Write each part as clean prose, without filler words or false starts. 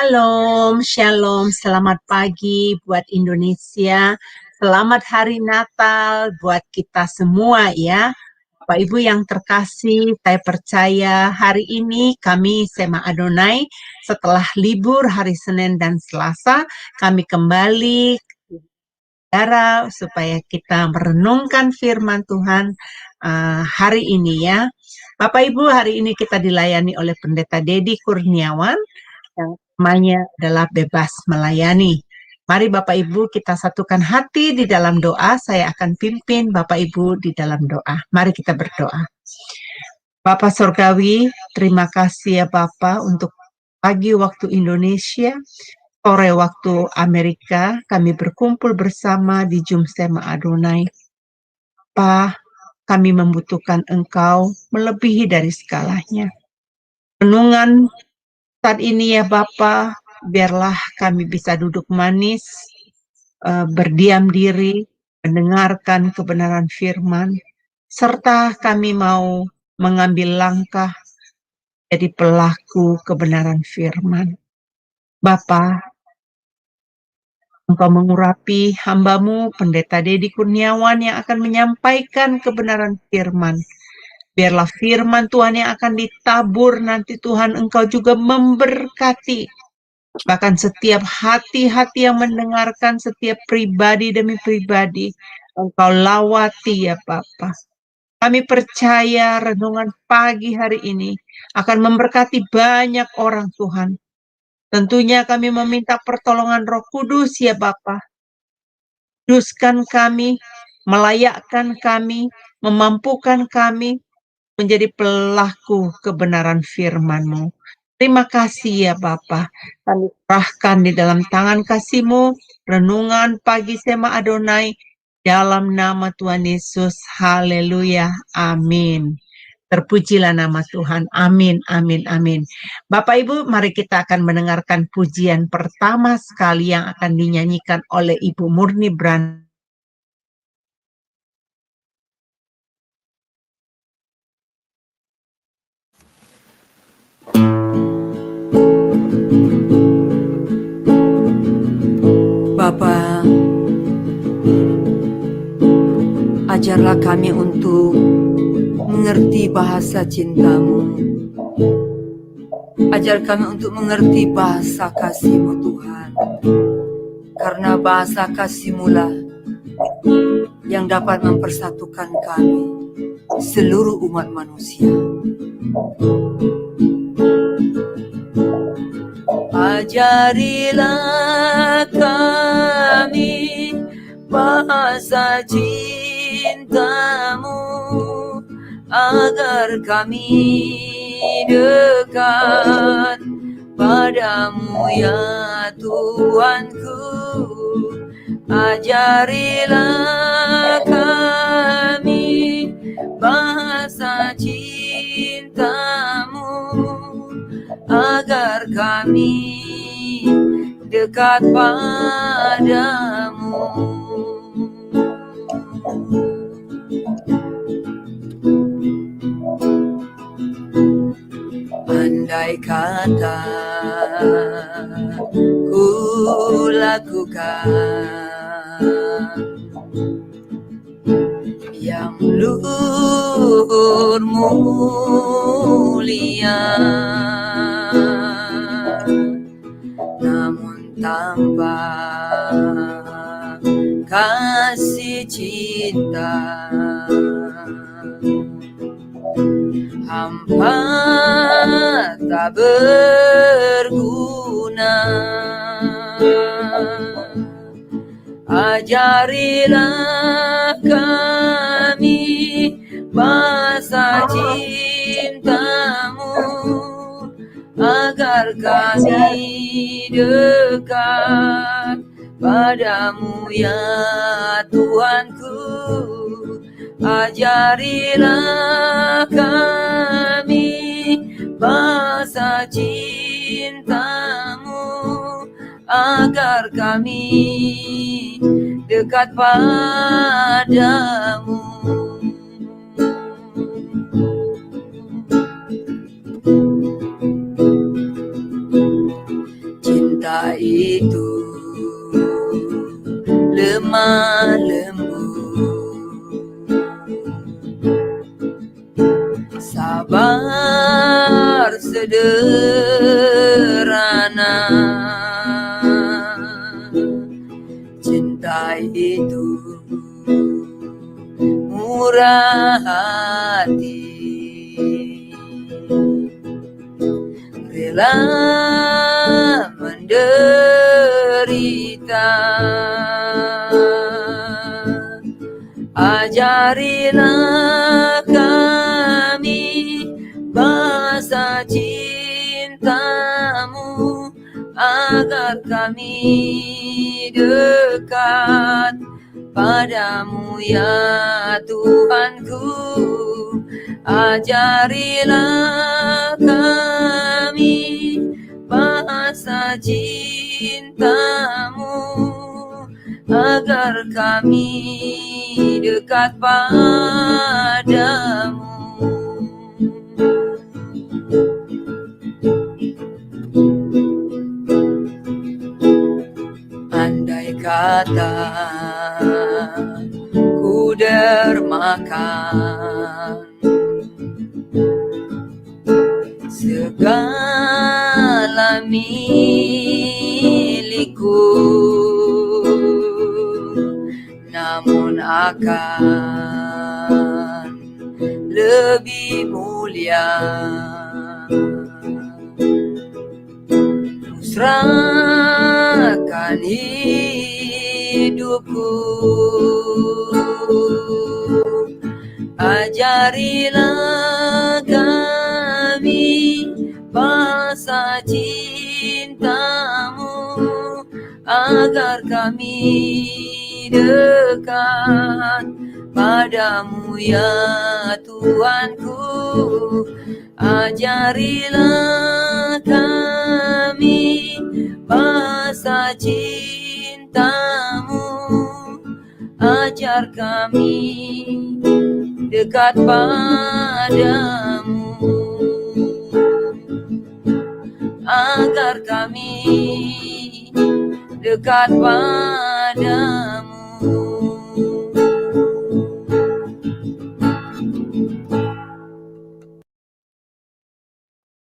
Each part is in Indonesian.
Shalom, shalom, selamat pagi buat Indonesia, selamat hari Natal buat kita semua ya. Bapak Ibu yang terkasih, saya percaya hari ini kami Sema Adonai setelah libur hari Senin dan Selasa, kami kembali supaya kita merenungkan firman Tuhan hari ini ya. Bapak Ibu, hari ini kita dilayani oleh Pendeta Dedi Kurniawan yang namanya adalah bebas melayani. Mari Bapak Ibu kita satukan hati di dalam doa. Saya akan pimpin Bapak Ibu di dalam doa. Mari kita berdoa. Bapak Sorgawi, terima kasih ya Bapak untuk pagi waktu Indonesia, sore waktu Amerika, kami berkumpul bersama di Jum Sema Adonai. Pak, kami membutuhkan Engkau melebihi dari segalanya. Renungan saat ini ya Bapa, biarlah kami bisa duduk manis, berdiam diri, mendengarkan kebenaran firman, serta kami mau mengambil langkah jadi pelaku kebenaran firman. Bapa, Engkau mengurapi hamba-Mu, Pendeta Dedi Kurniawan yang akan menyampaikan kebenaran firman. Biarlah firman Tuhan yang akan ditabur nanti Tuhan Engkau juga memberkati. Bahkan setiap hati-hati yang mendengarkan, setiap pribadi demi pribadi, Engkau lawati ya Bapa. Kami percaya renungan pagi hari ini akan memberkati banyak orang Tuhan. Tentunya kami meminta pertolongan Roh Kudus ya Bapa. Kuduskan kami, melayakkan kami, memampukan kami menjadi pelaku kebenaran firman-Mu. Terima kasih ya Bapa. Kami serahkan di dalam tangan kasih-Mu renungan pagi Sema Adonai dalam nama Tuhan Yesus. Haleluya. Amin. Terpujilah nama Tuhan. Amin, amin, amin. Bapak Ibu, mari kita akan mendengarkan pujian pertama sekali yang akan dinyanyikan oleh Ibu Murni Brand. Bapa, ajarlah kami untuk mengerti bahasa cinta-Mu. Ajar kami untuk mengerti bahasa kasih-Mu Tuhan. Karena bahasa kasih-Mu lah yang dapat mempersatukan kami, seluruh umat manusia. Ajarilah kami bahasa cinta-Mu, agar kami dekat padamu ya Tuhanku. Ajarilah kami bahasa cinta-Mu, agar kami dekat padamu. Andai kata ku lakukan yang luhur mulia, namun tanpa kasih cinta, hampa tak berguna. Ajarilah kami bahasa cinta-Mu, agar kami dekat padamu ya Tuhanku. Ajarilah kami bahasa cinta-Mu, agar kami dekat padamu. itu lemah lembut, sabar sederhana, cinta itu murah hati, rela menderita. Ajarilah kami bahasa cintamu, agar kami dekat padamu ya Tuhanku. Ajarilah kami bahasa cintamu, agar kami dekat padamu. Andai kata ku dermakan segala milikku, namun akan lebih mulia serahkan hidupku. Ajarilah kami bahasa cintamu, agar kami dekat padamu ya Tuhanku. Ajarilah kami bahasa cintamu, ajar kami dekat padamu, agar kami dekat padamu.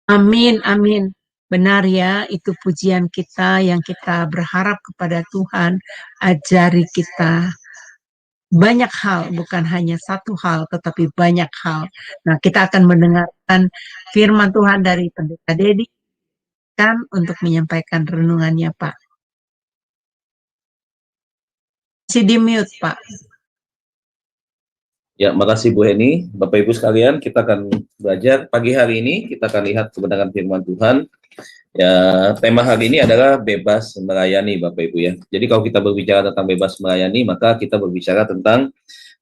Amin, amin. Benar ya, itu pujian kita yang kita berharap kepada Tuhan. Ajari kita banyak hal, bukan hanya satu hal, tetapi banyak hal. Nah, kita akan mendengarkan firman Tuhan dari Pendeta Dedi kan untuk menyampaikan renungannya, Pak. Masih di mute, Pak. Ya, makasih Bu Heni. Bapak Ibu sekalian, kita akan belajar pagi hari ini, kita akan lihat kebenaran firman Tuhan. Ya, tema hari ini adalah bebas melayani, Bapak Ibu ya. Jadi kalau kita berbicara tentang bebas melayani, maka kita berbicara tentang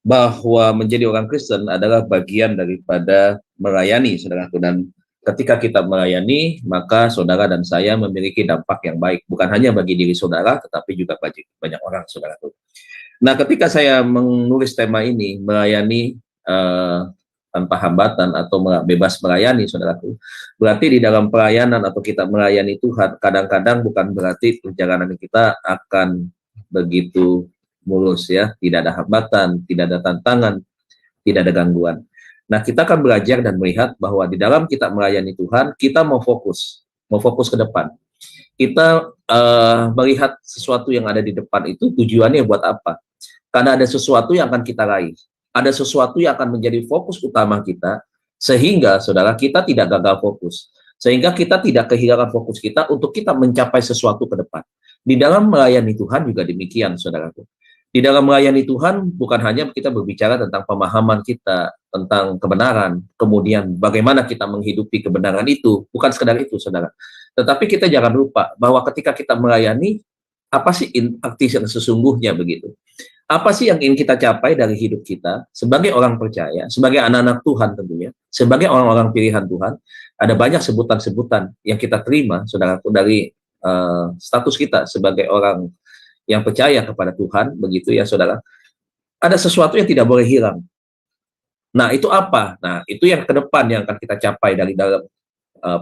bahwa menjadi orang Kristen adalah bagian daripada melayani, saudaraku. Dan ketika kita melayani, maka saudara dan saya memiliki dampak yang baik, bukan hanya bagi diri saudara, tetapi juga bagi banyak orang, saudaraku. Nah, ketika saya menulis tema ini, melayani tanpa hambatan atau bebas melayani, saudaraku, berarti di dalam pelayanan atau kita melayani Tuhan, kadang-kadang bukan berarti perjalanan kita akan begitu mulus ya, tidak ada hambatan, tidak ada tantangan, tidak ada gangguan. Nah, kita akan belajar dan melihat bahwa di dalam kita melayani Tuhan, kita mau fokus ke depan. Kita melihat sesuatu yang ada di depan itu tujuannya buat apa? Karena ada sesuatu yang akan kita raih, ada sesuatu yang akan menjadi fokus utama kita, sehingga saudara kita tidak gagal fokus, sehingga kita tidak kehilangan fokus kita untuk kita mencapai sesuatu ke depan. Di dalam melayani Tuhan juga demikian, saudaraku. Di dalam melayani Tuhan bukan hanya kita berbicara tentang pemahaman kita tentang kebenaran, kemudian bagaimana kita menghidupi kebenaran itu, bukan sekedar itu, saudara. Tetapi kita jangan lupa bahwa ketika kita melayani, apa sih arti yang sesungguhnya begitu? Apa sih yang ingin kita capai dari hidup kita sebagai orang percaya, sebagai anak-anak Tuhan tentunya, sebagai orang-orang pilihan Tuhan? Ada banyak sebutan-sebutan yang kita terima, saudaraku, dari status kita sebagai orang yang percaya kepada Tuhan, begitu ya, saudara. Ada sesuatu yang tidak boleh hilang. Nah, itu apa? Nah, itu yang ke depan yang akan kita capai dari dalam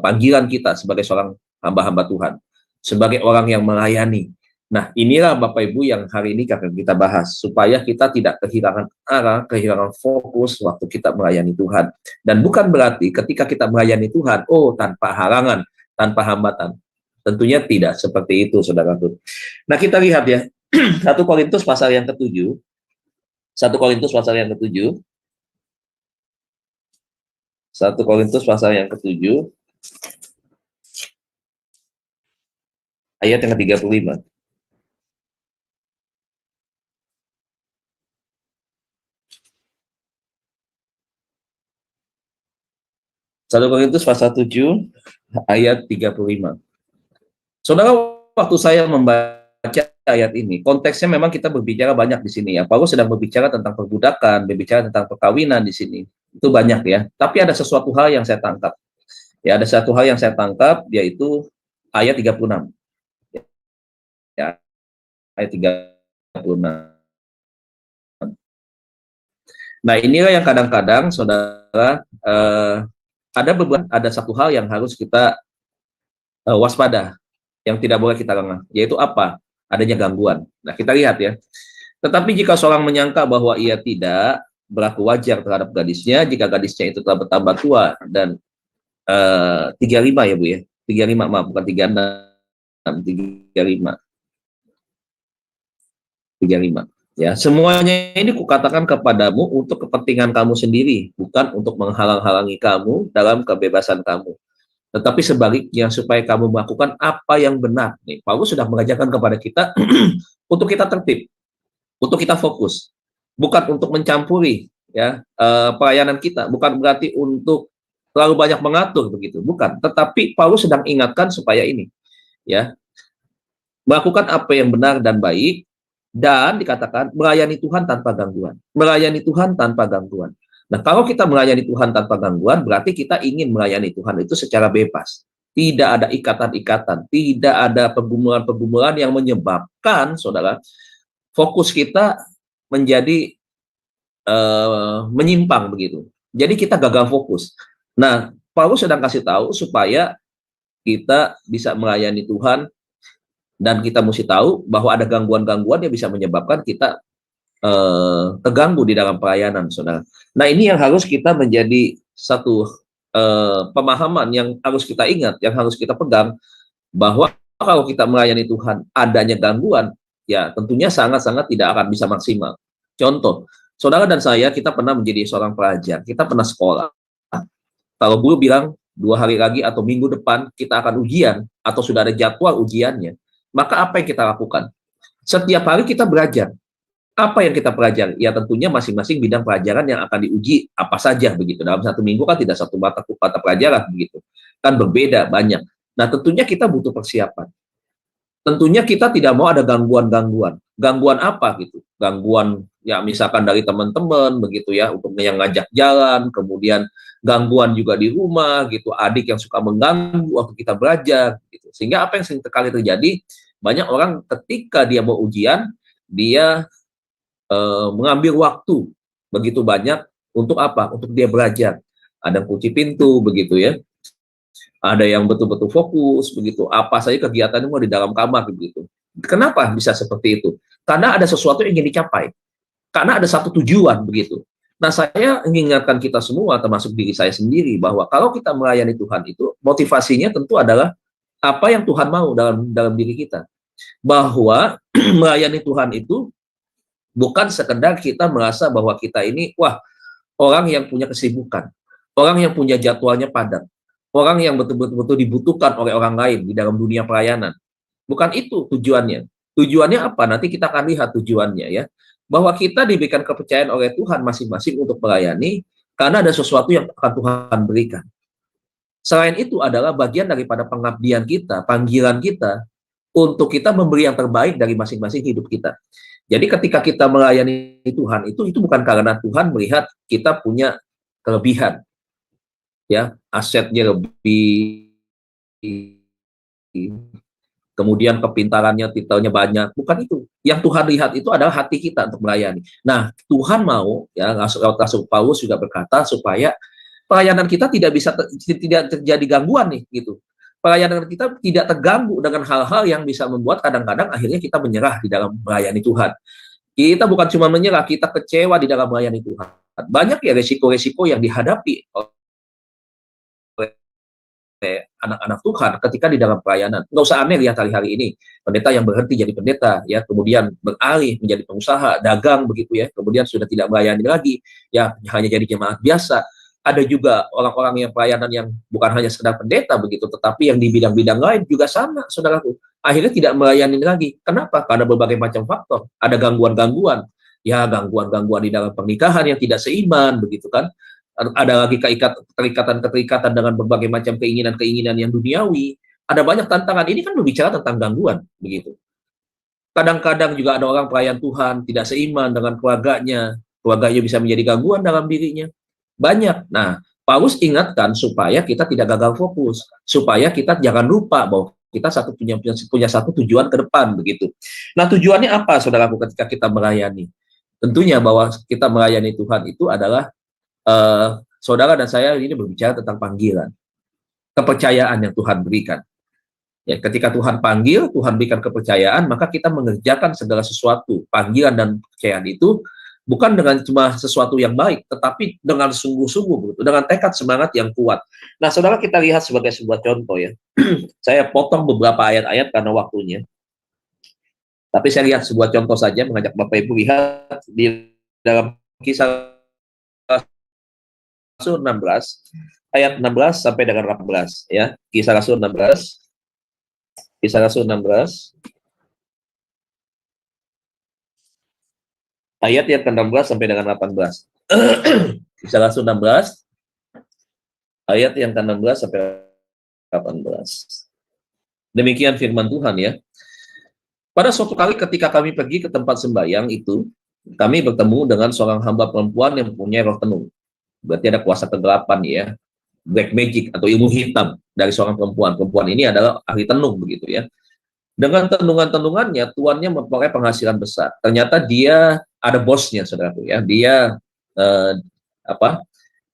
panggilan kita sebagai seorang hamba-hamba Tuhan. sebagai orang yang melayani. Nah, inilah Bapak Ibu yang hari ini akan kita bahas, supaya kita tidak kehilangan arah, kehilangan fokus waktu kita melayani Tuhan. Dan bukan berarti ketika kita melayani Tuhan, oh tanpa halangan, tanpa hambatan. Tentunya tidak seperti itu, saudaraku. Nah, kita lihat ya, 1 Korintus pasal yang ke-7, 1 Korintus pasal yang ke-7, 1 Korintus pasal yang ke-7, ayat yang ke-35. 1 Korintus pasal 7 ayat 35. Saudara, waktu saya membaca ayat ini, konteksnya memang kita berbicara banyak di sini ya. Paulus sedang berbicara tentang perbudakan, berbicara tentang perkawinan di sini. Itu banyak ya. Tapi ada sesuatu hal yang saya tangkap. Ya, ada satu hal yang saya tangkap, yaitu ayat 36. Ya, ayat 36. Nah, inilah yang kadang-kadang saudara ada satu hal yang harus kita waspada, yang tidak boleh kita lengah, yaitu apa? Adanya gangguan. Nah, kita lihat ya. Tetapi jika seorang menyangka bahwa ia tidak berlaku wajar terhadap gadisnya, jika gadisnya itu telah bertambah tua dan 35 ya Bu ya. 35, maaf, bukan 36, 35. 35. Ya, semuanya ini kukatakan kepadamu untuk kepentingan kamu sendiri, bukan untuk menghalang-halangi kamu dalam kebebasan kamu. Tetapi sebaliknya supaya kamu melakukan apa yang benar. Nih, Paulus sudah mengajarkan kepada kita untuk kita tertib, untuk kita fokus, bukan untuk mencampuri ya pelayanan kita, bukan berarti untuk terlalu banyak mengatur begitu, bukan. Tetapi Paulus sedang ingatkan supaya ini, ya, melakukan apa yang benar dan baik. Dan dikatakan melayani Tuhan tanpa gangguan. Melayani Tuhan tanpa gangguan. Nah, kalau kita melayani Tuhan tanpa gangguan, berarti kita ingin melayani Tuhan itu secara bebas. Tidak ada ikatan-ikatan, tidak ada pergumulan-pergumulan yang menyebabkan, saudara, fokus kita menjadi menyimpang begitu. Jadi kita gagal fokus. Nah, Paulus sedang kasih tahu supaya kita bisa melayani Tuhan. Dan kita mesti tahu bahwa ada gangguan-gangguan yang bisa menyebabkan kita terganggu di dalam pelayanan, saudara. Nah, ini yang harus kita menjadi satu pemahaman yang harus kita ingat, yang harus kita pegang, bahwa kalau kita melayani Tuhan adanya gangguan, ya tentunya sangat-sangat tidak akan bisa maksimal. Contoh, saudara dan saya, kita pernah menjadi seorang pelajar, kita pernah sekolah. Kalau guru bilang 2 hari lagi atau minggu depan kita akan ujian, atau sudah ada jadwal ujiannya, maka apa yang kita lakukan? Setiap hari kita belajar. Apa yang kita pelajari? Ya tentunya masing-masing bidang pelajaran yang akan diuji apa saja begitu. Dalam 1 minggu kan tidak satu mata pelajaran begitu. Kan berbeda banyak. Nah, tentunya kita butuh persiapan. Tentunya kita tidak mau ada gangguan-gangguan. Gangguan apa gitu? Gangguan ya misalkan dari teman-teman begitu ya, untuk yang ngajak jalan, kemudian gangguan juga di rumah gitu, adik yang suka mengganggu waktu kita belajar gitu. Sehingga apa yang sering kali terjadi, banyak orang ketika dia mau ujian, dia mengambil waktu begitu banyak untuk apa? Untuk dia belajar. Ada yang kunci pintu begitu ya. Ada yang betul-betul fokus begitu. Apa saja kegiatannya mau di dalam kamar begitu. Kenapa bisa seperti itu? Karena ada sesuatu yang ingin dicapai. Karena ada satu tujuan begitu. Nah, saya mengingatkan kita semua, termasuk diri saya sendiri, bahwa kalau kita melayani Tuhan itu, motivasinya tentu adalah apa yang Tuhan mau dalam diri kita. Bahwa melayani Tuhan itu bukan sekedar kita merasa bahwa kita ini, wah, orang yang punya kesibukan, orang yang punya jadwalnya padat, orang yang betul-betul dibutuhkan oleh orang lain di dalam dunia pelayanan. Bukan itu tujuannya. Tujuannya apa? Nanti kita akan lihat tujuannya ya. Bahwa kita diberikan kepercayaan oleh Tuhan masing-masing untuk melayani, karena ada sesuatu yang akan Tuhan berikan. Selain itu adalah bagian daripada pengabdian kita, panggilan kita, untuk kita memberi yang terbaik dari masing-masing hidup kita. Jadi ketika kita melayani Tuhan, itu bukan karena Tuhan melihat kita punya kelebihan, ya, asetnya lebih, kemudian kepintarannya, titelnya banyak, bukan itu. Yang Tuhan lihat itu adalah hati kita untuk melayani. Nah, Tuhan mau, ya, Rasul Paulus juga berkata supaya pelayanan kita tidak bisa tidak terjadi gangguan nih, gitu. pelayanan kita tidak terganggu dengan hal-hal yang bisa membuat kadang-kadang akhirnya kita menyerah di dalam melayani Tuhan. Kita bukan cuma menyerah, kita kecewa di dalam melayani Tuhan. Banyak ya resiko-resiko yang dihadapi anak-anak Tuhan ketika di dalam pelayanan. Nggak usah aneh lihat hari-hari ini, pendeta yang berhenti jadi pendeta, ya, kemudian beralih menjadi pengusaha, dagang begitu ya, kemudian sudah tidak melayani lagi, ya hanya jadi jemaat biasa. Ada juga orang-orang yang pelayanan yang bukan hanya sekedar pendeta begitu, tetapi yang di bidang-bidang lain juga sama, saudaraku. Akhirnya tidak melayani lagi. Kenapa? Karena berbagai macam faktor. Ada gangguan-gangguan, ya gangguan-gangguan di dalam pernikahan yang tidak seiman begitu kan. Ada lagi keterikatan dengan berbagai macam keinginan-keinginan yang duniawi. Ada banyak tantangan. Ini kan berbicara tentang gangguan, begitu. Kadang-kadang juga ada orang pelayan Tuhan tidak seiman dengan keluarganya bisa menjadi gangguan dalam dirinya. Banyak. Nah, Paulus ingatkan supaya kita tidak gagal fokus, supaya kita jangan lupa bahwa kita punya satu tujuan ke depan, begitu. Nah, tujuannya apa, saudaraku, ketika kita melayani? Tentunya bahwa kita melayani Tuhan itu adalah saudara dan saya ini berbicara tentang panggilan, kepercayaan yang Tuhan berikan. Ya, ketika Tuhan panggil, Tuhan berikan kepercayaan, maka kita mengerjakan segala sesuatu. Panggilan dan kepercayaan itu bukan dengan cuma sesuatu yang baik, tetapi dengan sungguh-sungguh, dengan tekad semangat yang kuat. Nah, saudara, kita lihat sebagai sebuah contoh ya. Saya potong beberapa ayat-ayat karena waktunya. Tapi saya lihat sebuah contoh saja, mengajak Bapak Ibu lihat di dalam Kisah Rasul 16 ayat 16 sampai dengan 18 ya. Kisah Rasul 16 ayat yang ke-16 sampai dengan 18. Kisah Rasul 16 ayat yang ke-16 sampai 18. Demikian firman Tuhan ya. Pada suatu kali ketika kami pergi ke tempat sembahyang itu, kami bertemu dengan seorang hamba perempuan yang mempunyai roh tenung. Berarti ada kuasa kegelapan ya, black magic atau ilmu hitam dari seorang perempuan. Perempuan ini adalah ahli tenung begitu ya. Dengan tenungan-tenungannya, tuannya memperoleh penghasilan besar. Ternyata dia ada bosnya, saudaraku ya. Dia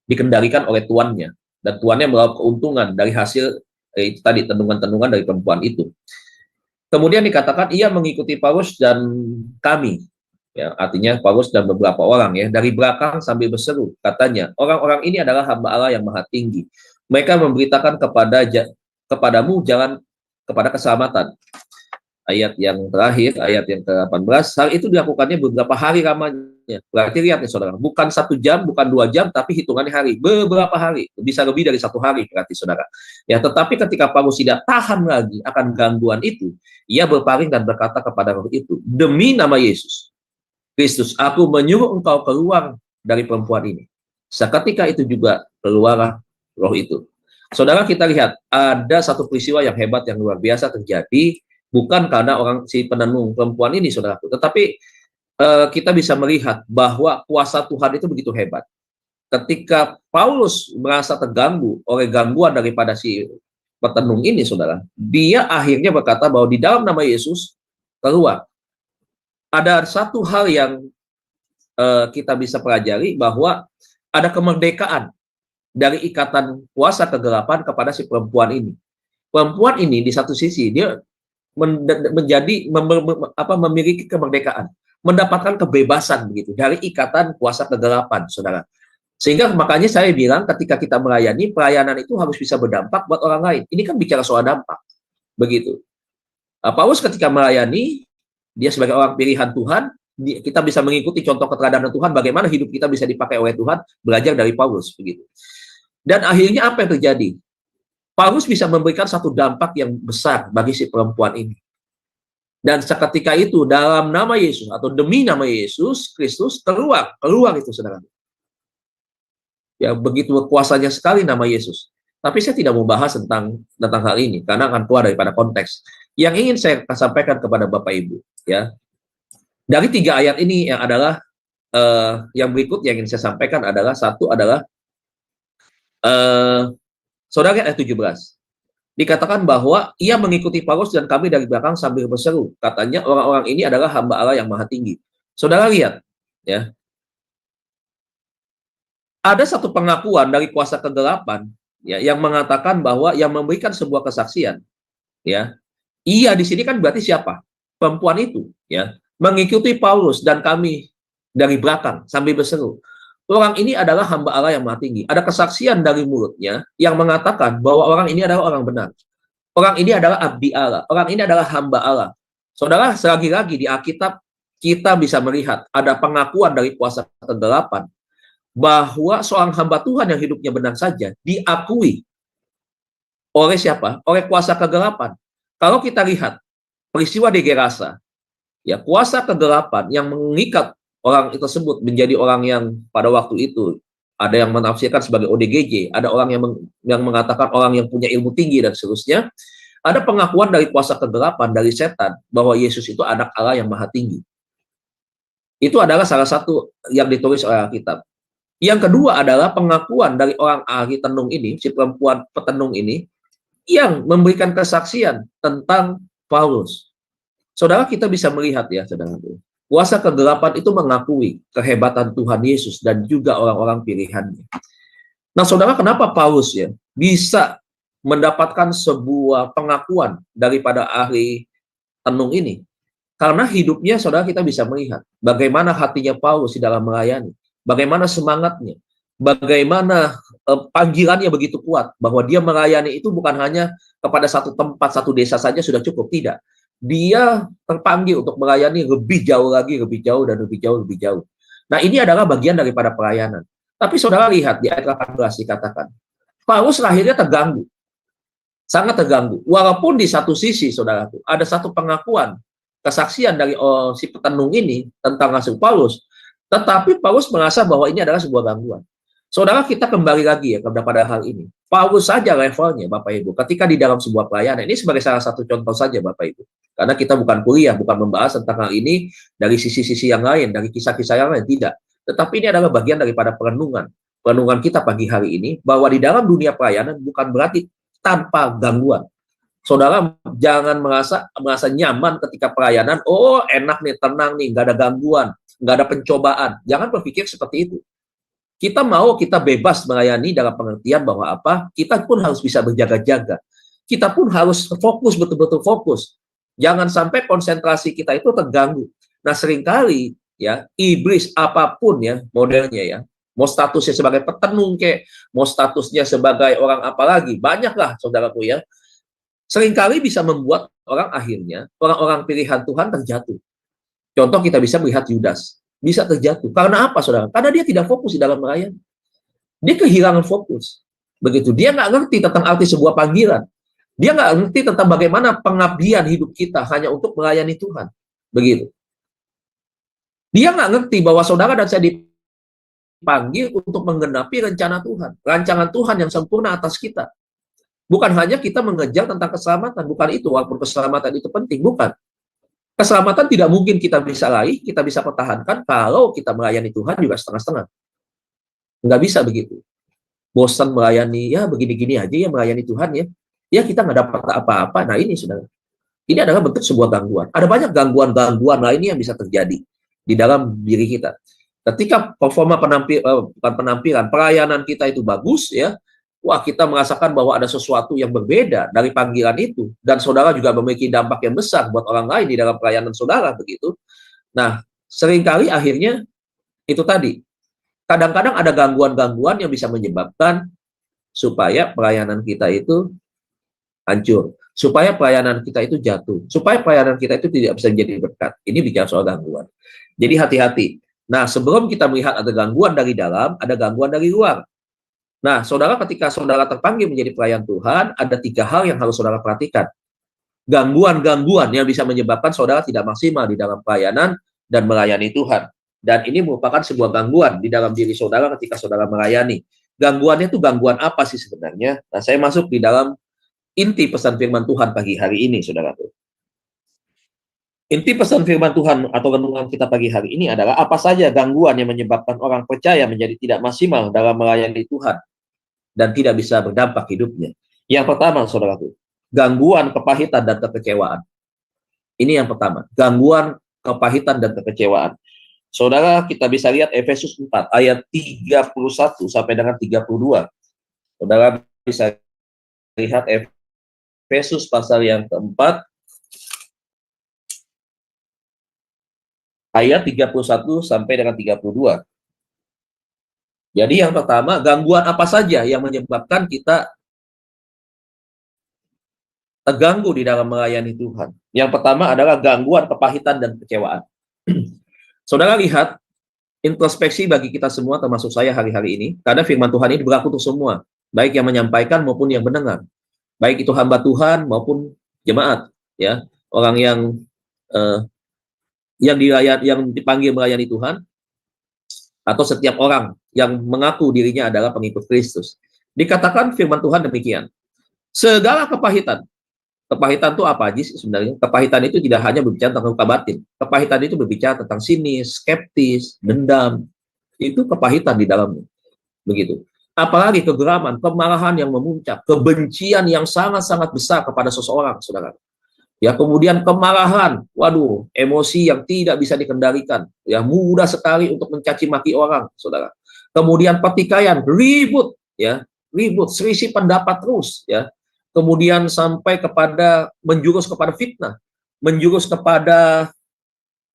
dikendalikan oleh tuannya, dan tuannya meraup keuntungan dari hasil itu tadi tenungan-tenungan dari perempuan itu. Kemudian dikatakan ia mengikuti Paulus dan kami. Ya, artinya Paulus dan beberapa orang ya dari belakang sambil berseru, katanya orang-orang ini adalah hamba Allah yang maha tinggi. Mereka memberitakan kepadamu jalan kepada keselamatan. Ayat yang terakhir, ayat yang ke-18, hal itu dilakukannya beberapa hari lamanya. Berarti lihat nih saudara, bukan 1 jam, bukan 2 jam, tapi hitungannya hari, beberapa hari, bisa lebih dari 1 hari berarti saudara. Ya, tetapi ketika Paulus tidak tahan lagi akan gangguan itu, ia berpaling dan berkata kepada roh itu, demi nama Yesus Kristus, aku menyuruh engkau keluar dari perempuan ini. Seketika itu juga keluarlah roh itu. Saudara, kita lihat ada satu peristiwa yang hebat yang luar biasa terjadi, bukan karena si penenung perempuan ini, saudaraku, tetapi kita bisa melihat bahwa kuasa Tuhan itu begitu hebat. Ketika Paulus merasa terganggu oleh gangguan daripada si petenung ini, saudara, dia akhirnya berkata bahwa di dalam nama Yesus keluar. Ada satu hal yang kita bisa pelajari, bahwa ada kemerdekaan dari ikatan kuasa kegelapan kepada si perempuan ini. Perempuan ini di satu sisi dia memiliki kemerdekaan, mendapatkan kebebasan begitu dari ikatan kuasa kegelapan, saudara. Sehingga makanya saya bilang ketika kita melayani, pelayanan itu harus bisa berdampak buat orang lain. Ini kan bicara soal dampak, begitu. Paulus ketika melayani, dia sebagai orang pilihan Tuhan, kita bisa mengikuti contoh keteladanan Tuhan, bagaimana hidup kita bisa dipakai oleh Tuhan, belajar dari Paulus begitu. Dan akhirnya apa yang terjadi? Paulus bisa memberikan satu dampak yang besar bagi si perempuan ini. Dan seketika itu dalam nama Yesus atau demi nama Yesus Kristus keluar itu, saudara. Ya, begitu kuasanya sekali nama Yesus. Tapi saya tidak mau bahas tentang hal ini karena akan keluar daripada konteks. Yang ingin saya sampaikan kepada Bapak Ibu, ya, dari 3 ayat ini yang adalah yang berikut yang ingin saya sampaikan adalah, satu adalah saudara, ayat 17 dikatakan bahwa ia mengikuti Paulus dan kami dari belakang sambil berseru, katanya orang-orang ini adalah hamba Allah yang maha tinggi. Saudara lihat ya, ada satu pengakuan dari kuasa kegelapan ya, yang mengatakan bahwa yang memberikan sebuah kesaksian, ya, iya di sini kan berarti siapa? Perempuan itu, ya, mengikuti Paulus dan kami dari belakang sambil berseru. Orang ini adalah hamba Allah yang maha tinggi. Ada kesaksian dari mulutnya yang mengatakan bahwa orang ini adalah orang benar. Orang ini adalah abdi Allah. Orang ini adalah hamba Allah. Saudara, selagi-lagi di Alkitab kita bisa melihat ada pengakuan dari kuasa kegelapan bahwa seorang hamba Tuhan yang hidupnya benar saja diakui oleh siapa? Oleh kuasa kegelapan. Kalau kita lihat peristiwa di Gerasa, ya, kuasa kegelapan yang mengikat orang tersebut menjadi orang yang pada waktu itu ada yang menafsirkan sebagai ODGJ, ada orang yang mengatakan orang yang punya ilmu tinggi dan seterusnya. Ada pengakuan dari kuasa kegelapan dari setan bahwa Yesus itu anak Allah yang maha tinggi. Itu adalah salah satu yang ditulis oleh Alkitab. Yang kedua adalah pengakuan dari orang ahli tenung ini, si perempuan petenung ini, yang memberikan kesaksian tentang Paulus. Saudara, kita bisa melihat ya, saudara, kuasa kegelapan itu mengakui kehebatan Tuhan Yesus dan juga orang-orang pilihannya. Nah, saudara, kenapa Paulus ya bisa mendapatkan sebuah pengakuan daripada ahli tenung ini? Karena hidupnya, saudara, kita bisa melihat bagaimana hatinya Paulus di dalam melayani, bagaimana semangatnya, bagaimana panggilannya begitu kuat, bahwa dia melayani itu bukan hanya kepada satu tempat, satu desa saja sudah cukup, tidak. Dia terpanggil untuk melayani lebih jauh lagi, lebih jauh, dan lebih jauh, lebih jauh. Nah, ini adalah bagian daripada pelayanan. Tapi saudara lihat di ayat 18 dikatakan, Paulus lahirnya terganggu, sangat terganggu. Walaupun di satu sisi, saudara, ada satu pengakuan, kesaksian dari si petenung ini tentang Rasul Paulus, tetapi Paulus merasa bahwa ini adalah sebuah gangguan. Saudara, kita kembali lagi ya kepada hal ini. Paulus saja levelnya, Bapak Ibu, ketika di dalam sebuah pelayanan, ini sebagai salah satu contoh saja, Bapak Ibu. Karena kita bukan kuliah, bukan membahas tentang hal ini dari sisi-sisi yang lain, dari kisah-kisah yang lain, tidak. Tetapi ini adalah bagian daripada perenungan. Perenungan kita pagi hari ini, bahwa di dalam dunia pelayanan bukan berarti tanpa gangguan. Saudara, jangan merasa nyaman ketika pelayanan, oh enak nih, tenang nih, nggak ada gangguan, nggak ada pencobaan. Jangan berpikir seperti itu. Kita bebas melayani dalam pengertian bahwa apa? Kita pun harus bisa berjaga-jaga. Kita pun harus fokus, betul-betul fokus. Jangan sampai konsentrasi kita itu terganggu. Nah, seringkali ya, iblis apapun ya modelnya ya, mau statusnya sebagai petenung mau statusnya sebagai orang apa lagi, banyaklah saudaraku ya, seringkali bisa membuat orang-orang pilihan Tuhan terjatuh. Contoh kita bisa melihat Yudas, bisa terjatuh. Karena apa, saudara? Karena dia tidak fokus di dalam melayani. Dia kehilangan fokus. Begitu. Dia nggak ngerti tentang arti sebuah panggilan. Dia nggak ngerti tentang bagaimana pengabdian hidup kita hanya untuk melayani Tuhan. Begitu. Dia nggak ngerti bahwa saudara dan saya dipanggil untuk menggenapi rencana Tuhan. Rancangan Tuhan yang sempurna atas kita. Bukan hanya kita mengejar tentang keselamatan, bukan itu, walaupun keselamatan itu penting, bukan. Keselamatan tidak mungkin kita bisa raih, kita bisa pertahankan kalau kita melayani Tuhan juga setengah-setengah. Nggak bisa begitu. Bosan melayani, ya begini-gini aja ya melayani Tuhan ya. Ya kita nggak dapat apa-apa. Nah ini saudara. Ini adalah bentuk sebuah gangguan. Ada banyak gangguan-gangguan lainnya yang bisa terjadi di dalam diri kita. Ketika performa penampilan, pelayanan kita itu bagus ya, wah kita merasakan bahwa ada sesuatu yang berbeda dari panggilan itu. Dan saudara juga memiliki dampak yang besar buat orang lain di dalam pelayanan saudara begitu. Nah, seringkali akhirnya itu tadi. Kadang-kadang ada gangguan-gangguan yang bisa menyebabkan supaya pelayanan kita itu hancur. Supaya pelayanan kita itu jatuh. Supaya pelayanan kita itu tidak bisa menjadi berkat. Ini bicara soal gangguan. Jadi hati-hati. Nah, sebelum kita melihat ada gangguan dari dalam, ada gangguan dari luar. Nah, saudara, ketika saudara terpanggil menjadi pelayan Tuhan, ada 3 hal yang harus saudara perhatikan. Gangguan-gangguan yang bisa menyebabkan saudara tidak maksimal di dalam pelayanan dan melayani Tuhan. Dan ini merupakan sebuah gangguan di dalam diri saudara ketika saudara melayani. Gangguannya itu gangguan apa sih sebenarnya? Nah, saya masuk di dalam inti pesan firman Tuhan pagi hari ini, saudara. Inti pesan firman Tuhan atau renungan kita pagi hari ini adalah apa saja gangguan yang menyebabkan orang percaya menjadi tidak maksimal dalam melayani Tuhan dan tidak bisa berdampak hidupnya. Yang pertama, saudaraku, gangguan kepahitan dan kekecewaan. Ini yang pertama, gangguan kepahitan dan kekecewaan. Saudara, kita bisa lihat Efesus 4 ayat 31 sampai dengan 32. Saudara bisa lihat Efesus pasal yang keempat, ayat 31 sampai dengan 32. Jadi yang pertama, gangguan apa saja yang menyebabkan kita terganggu di dalam melayani Tuhan? Yang pertama adalah gangguan kepahitan dan kecewaan. Saudara lihat, introspeksi bagi kita semua, termasuk saya hari-hari ini, karena firman Tuhan ini berlaku untuk semua, baik yang menyampaikan maupun yang mendengar, baik itu hamba Tuhan maupun jemaat, ya, orang yang dipanggil melayani Tuhan, atau setiap orang yang mengaku dirinya adalah pengikut Kristus. Dikatakan firman Tuhan demikian, segala kepahitan. Kepahitan itu apa aja sih sebenarnya? Kepahitan itu tidak hanya berbicara tentang luka batin. Kepahitan itu berbicara tentang sinis, skeptis, dendam. Itu kepahitan di dalamnya. Begitu. Apalagi kegeraman, kemarahan yang memuncak, kebencian yang sangat-sangat besar kepada seseorang, saudara. Ya, kemudian kemarahan, waduh, emosi yang tidak bisa dikendalikan. Ya, mudah sekali untuk mencaci maki orang, saudara. Kemudian pertikaian, ribut, ya, ribut, selisih pendapat terus, ya. Kemudian sampai kepada menjurus kepada fitnah, menjurus kepada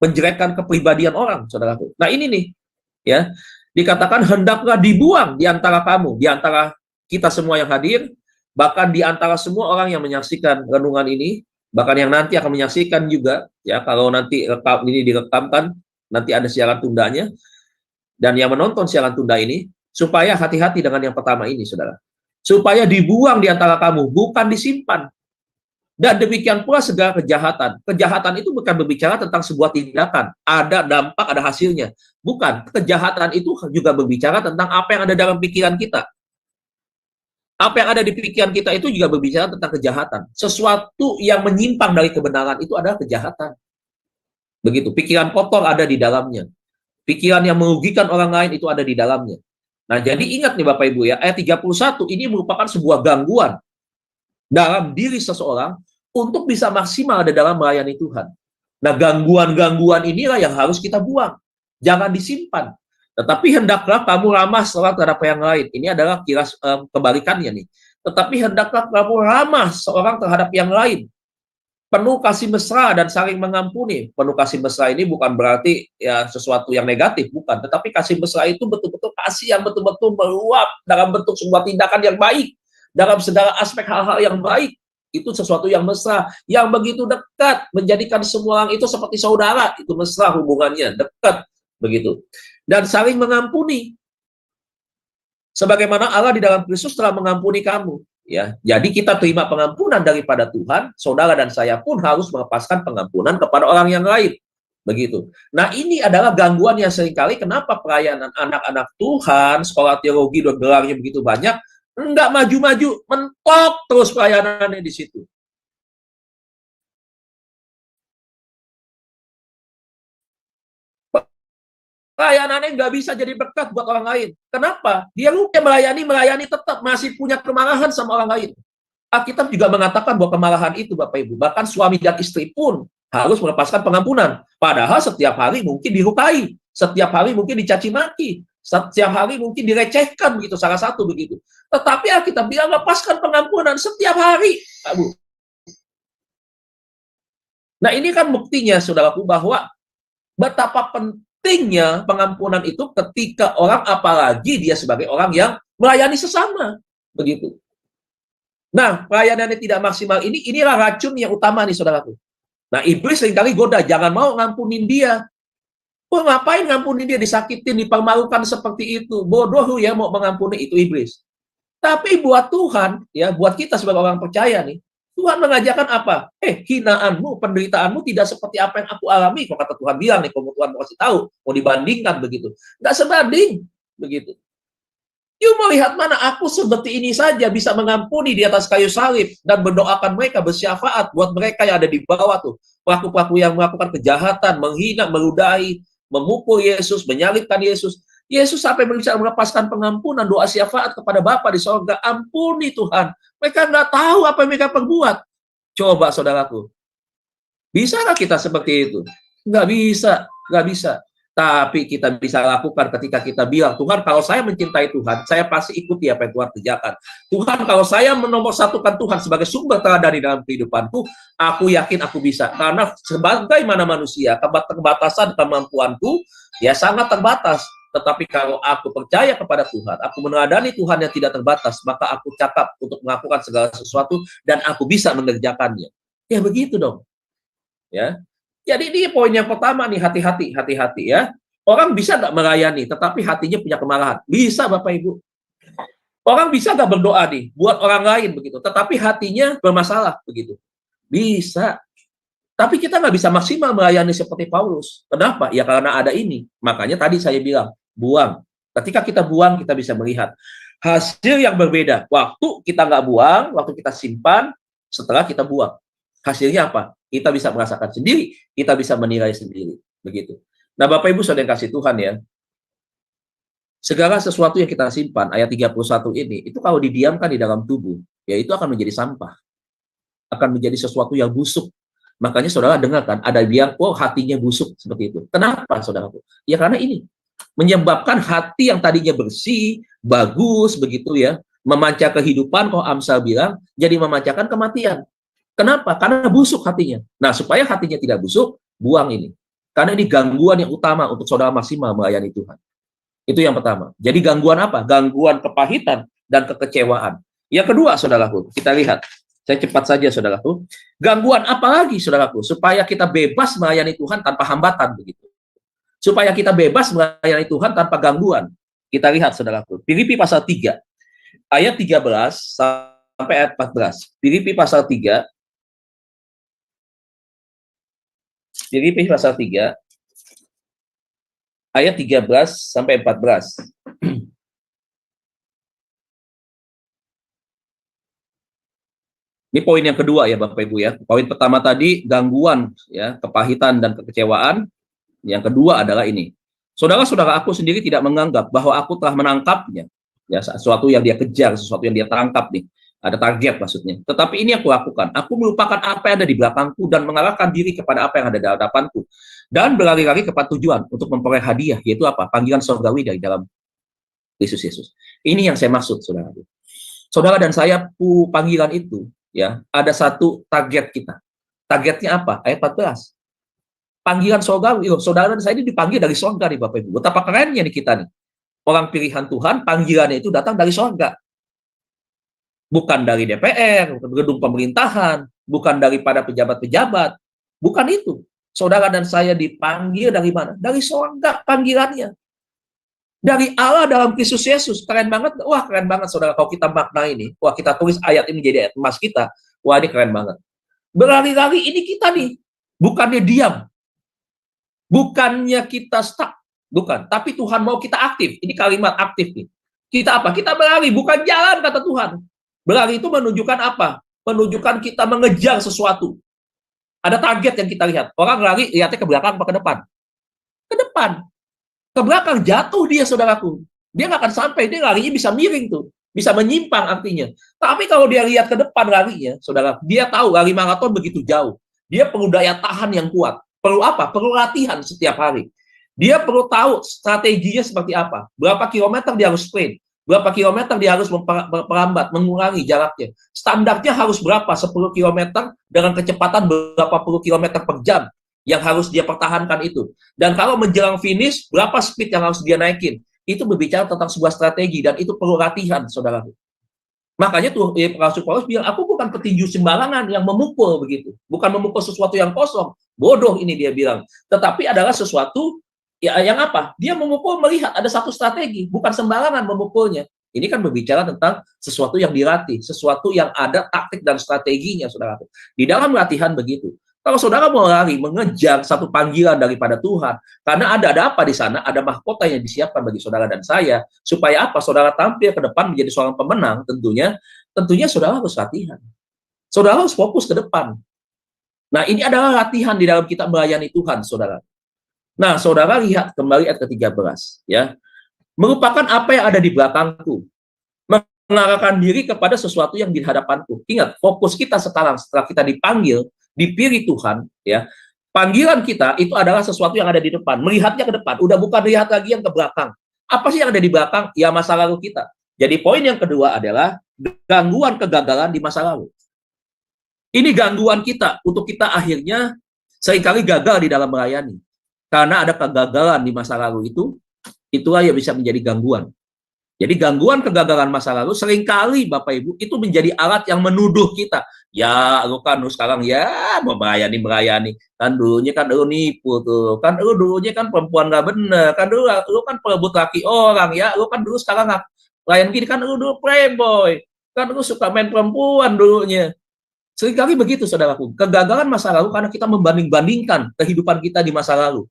menjelekkan kepribadian orang, saudaraku. Nah ini nih, ya, dikatakan hendaklah dibuang di antara kamu, di antara kita semua yang hadir, bahkan di antara semua orang yang menyaksikan renungan ini, bahkan yang nanti akan menyaksikan juga, ya, kalau nanti ini direkamkan, nanti ada siaran tundanya, dan yang menonton siaran tunda ini, supaya hati-hati dengan yang pertama ini, saudara. Supaya dibuang di antara kamu, bukan disimpan. Dan demikian pula segala kejahatan. Kejahatan itu bukan berbicara tentang sebuah tindakan. Ada dampak, ada hasilnya. Bukan. Kejahatan itu juga berbicara tentang apa yang ada dalam pikiran kita. Apa yang ada di pikiran kita itu juga berbicara tentang kejahatan. Sesuatu yang menyimpang dari kebenaran itu adalah kejahatan. Begitu. Pikiran kotor ada di dalamnya. Pikiran yang merugikan orang lain itu ada di dalamnya. Nah, jadi ingat nih Bapak Ibu ya, ayat 31 ini merupakan sebuah gangguan dalam diri seseorang untuk bisa maksimal ada dalam melayani Tuhan. Nah, gangguan-gangguan inilah yang harus kita buang. Jangan disimpan. Tetapi hendaklah kamu ramah seorang terhadap yang lain. Ini adalah kebalikannya nih. Tetapi hendaklah kamu ramah seorang terhadap yang lain. Penuh kasih mesra dan saling mengampuni. Penuh kasih mesra ini bukan berarti ya sesuatu yang negatif, bukan. Tetapi kasih mesra itu betul-betul kasih yang betul-betul meluap dalam bentuk sebuah tindakan yang baik, dalam segala aspek hal-hal yang baik. Itu sesuatu yang mesra, yang begitu dekat, menjadikan semua orang itu seperti saudara. Itu mesra hubungannya, dekat, begitu. Dan saling mengampuni. Sebagaimana Allah di dalam Kristus telah mengampuni kamu. Ya, jadi kita terima pengampunan daripada Tuhan, saudara dan saya pun harus melepaskan pengampunan kepada orang yang lain. Begitu. Nah, ini adalah gangguan yang seringkali kenapa pelayanan anak-anak Tuhan, sekolah teologi dan gelarnya begitu banyak, enggak maju-maju, mentok terus pelayanannya di situ. Pelayanannya nggak bisa jadi berkat buat orang lain. Kenapa? Dia lupa melayani tetap masih punya kemarahan sama orang lain. Alkitab juga mengatakan bahwa kemarahan itu, Bapak Ibu, bahkan suami dan istri pun harus melepaskan pengampunan. Padahal setiap hari mungkin dilukai, setiap hari mungkin dicaci maki, setiap hari mungkin direcehkan begitu, salah satu begitu. Tetapi Alkitab bilang lepaskan pengampunan setiap hari, Pak Bu. Nah ini kan buktinya, saudaraku, bahwa betapa pentingnya pengampunan itu ketika orang, apalagi dia sebagai orang yang melayani sesama, begitu. Nah, pelayanannya tidak maksimal inilah racun yang utama nih, saudaraku. Nah, iblis seringkali goda, jangan mau ngampunin dia. Oh, ngapain ngampunin dia, disakitin, dipermalukan seperti itu. Bodoh ya mau mengampuni, itu iblis. Tapi buat Tuhan, ya, buat kita sebagai orang percaya nih, Tuhan mengajarkan apa? Hinaanmu, penderitaanmu tidak seperti apa yang aku alami. Kalau kata Tuhan bilang nih, kalau Tuhan mau kasih tahu, mau dibandingkan begitu. Nggak sebanding, begitu. You mau lihat mana aku seperti ini saja bisa mengampuni di atas kayu salib dan mendoakan mereka, bersyafaat buat mereka yang ada di bawah tuh. Pelaku-pelaku yang melakukan kejahatan, menghina, meludahi, memukul Yesus, menyalibkan Yesus. Yesus sampai bisa melepaskan pengampunan, doa syafaat kepada Bapa di sorga. Ampuni Tuhan. Mereka nggak tahu apa yang mereka perbuat. Coba saudaraku. Bisakah kita seperti itu? Nggak bisa. Nggak bisa. Tapi kita bisa lakukan ketika kita bilang, Tuhan, kalau saya mencintai Tuhan, saya pasti ikuti apa yang Tuhan kerjakan. Tuhan, kalau saya menomorsatukan Tuhan sebagai sumber teladan di dalam kehidupanku, aku yakin aku bisa. Karena sebagaimana manusia, keterbatasan kemampuanku, ya sangat terbatas. Tetapi kalau aku percaya kepada Tuhan, aku meneladani Tuhan yang tidak terbatas, maka aku cakap untuk melakukan segala sesuatu, dan aku bisa mengerjakannya. Ya begitu dong. Ya. Jadi ini poin yang pertama nih, hati-hati ya. Orang bisa nggak melayani, tetapi hatinya punya kemarahan? Bisa, Bapak Ibu. Orang bisa nggak berdoa nih, buat orang lain begitu, tetapi hatinya bermasalah begitu? Bisa. Tapi kita nggak bisa maksimal melayani seperti Paulus. Kenapa? Ya karena ada ini. Makanya tadi saya bilang, buang. Ketika kita buang, kita bisa melihat hasil yang berbeda. Waktu kita nggak buang, waktu kita simpan, setelah kita buang. Hasilnya apa? Kita bisa merasakan sendiri, kita bisa menilai sendiri, begitu. Nah, Bapak Ibu Saudara yang kasih Tuhan ya, segala sesuatu yang kita simpan, ayat 31 ini, itu kalau didiamkan di dalam tubuh, ya itu akan menjadi sampah, akan menjadi sesuatu yang busuk. Makanya saudara dengarkan, ada yang, oh hatinya busuk, seperti itu. Kenapa saudaraku? Ya karena ini, menyebabkan hati yang tadinya bersih, bagus, begitu ya, memancar kehidupan, kok Amsal bilang, jadi memancarkan kematian. Kenapa? Karena busuk hatinya. Nah, supaya hatinya tidak busuk, buang ini. Karena ini gangguan yang utama untuk saudara maksimal melayani Tuhan. Itu yang pertama. Jadi gangguan apa? Gangguan kepahitan dan kekecewaan. Yang kedua, saudaraku, kita lihat. Saya cepat saja, saudaraku. Gangguan apa lagi, saudaraku? Supaya kita bebas melayani Tuhan tanpa hambatan, begitu. Supaya kita bebas melayani Tuhan tanpa gangguan. Kita lihat, saudaraku. Filipi pasal 3, ayat 13 sampai ayat 14. Filipi pasal 3, Filipi pasal 3 ayat 13 sampai 14. Ini poin yang kedua ya Bapak Ibu ya. Poin pertama tadi gangguan ya, kepahitan dan kekecewaan. Yang kedua adalah ini. Saudara-saudara, aku sendiri tidak menganggap bahwa aku telah menangkapnya. Ya, sesuatu yang dia kejar, sesuatu yang dia tangkap nih. Ada target maksudnya. Tetapi ini aku lakukan. Aku melupakan apa yang ada di belakangku dan mengarahkan diri kepada apa yang ada di hadapanku. Dan berlari-lari kepada tujuan untuk memperoleh hadiah, yaitu apa? Panggilan surgawi dari dalam Yesus Yesus. Ini yang saya maksud, saudara. Saudara dan saya, panggilan itu, ya, ada satu target kita. Targetnya apa? Ayat 14. Panggilan surgawi. Saudara dan saya ini dipanggil dari surga nih Bapak Ibu. Betapa kerennya nih kita nih. Orang pilihan Tuhan, panggilannya itu datang dari surga. Bukan dari DPR, gedung pemerintahan, bukan daripada pejabat-pejabat, bukan itu. Saudara dan saya dipanggil dari mana? Dari surga panggilannya. Dari Allah dalam Kristus Yesus. Keren banget. Wah, keren banget saudara. Kalau kita makna ini, wah kita tulis ayat ini jadi ayat emas kita. Wah, ini keren banget. Berlari-lari ini kita nih. Bukannya diam. Bukannya kita stuck. Bukan. Tapi Tuhan mau kita aktif. Ini kalimat aktif nih. Kita apa? Kita berlari. Bukan jalan, kata Tuhan. Berlari itu menunjukkan apa? Menunjukkan kita mengejar sesuatu. Ada target yang kita lihat. Orang lari, lihatnya ke belakang apa ke depan? Ke depan. Ke belakang jatuh dia, saudaraku. Dia nggak akan sampai. Dia larinya bisa miring tuh. Bisa menyimpang artinya. Tapi kalau dia lihat ke depan larinya, saudara, dia tahu lari maraton begitu jauh. Dia perlu daya tahan yang kuat. Perlu apa? Perlu latihan setiap hari. Dia perlu tahu strateginya seperti apa. Berapa kilometer dia harus sprint. Berapa kilometer dia harus memperlambat, mengurangi jaraknya. Standarnya harus berapa? 10 kilometer dengan kecepatan berapa puluh kilometer per jam yang harus dia pertahankan itu. Dan kalau menjelang finish, berapa speed yang harus dia naikin. Itu berbicara tentang sebuah strategi dan itu perlu latihan, saudara. Makanya tuh Rasul Paulus bilang, aku bukan petinju sembarangan yang memukul begitu. Bukan memukul sesuatu yang kosong. Bodoh ini dia bilang. Tetapi adalah sesuatu ya, yang apa? Dia memukul melihat ada satu strategi, bukan sembarangan memukulnya. Ini kan berbicara tentang sesuatu yang dilatih, sesuatu yang ada taktik dan strateginya, saudara. Di dalam latihan begitu. Kalau saudara mau lari, mengejar satu panggilan daripada Tuhan, karena ada apa di sana, ada mahkota yang disiapkan bagi saudara dan saya, supaya apa? Saudara tampil ke depan menjadi seorang pemenang, tentunya saudara harus latihan. Saudara harus fokus ke depan. Nah, ini adalah latihan di dalam kita melayani Tuhan, saudara. Nah, saudara lihat kembali ayat ke-13, ya. Merupakan apa yang ada di belakangku. Mengarahkan diri kepada sesuatu yang di hadapanku. Ingat, fokus kita sekarang setelah kita dipanggil, dipilih Tuhan, ya. Panggilan kita itu adalah sesuatu yang ada di depan, melihatnya ke depan, udah bukan lihat lagi yang ke belakang. Apa sih yang ada di belakang? Ya masa lalu kita. Jadi poin yang kedua adalah gangguan kegagalan di masa lalu. Ini gangguan kita untuk kita akhirnya seringkali gagal di dalam melayani. Karena ada kegagalan di masa lalu itulah yang bisa menjadi gangguan. Jadi gangguan kegagalan masa lalu seringkali Bapak Ibu itu menjadi alat yang menuduh kita. Ya, lu kan lu sekarang ya mau melayani. Kan dulunya kan lu nipu tuh. Kan lu dulunya kan perempuan gak bener. Kan lu kan perebut laki orang ya. Lu kan dulu sekarang layan gini kan lu dulu playboy. Kan lu suka main perempuan dulunya. Seringkali begitu saudaraku. Kegagalan masa lalu karena kita membanding-bandingkan kehidupan kita di masa lalu.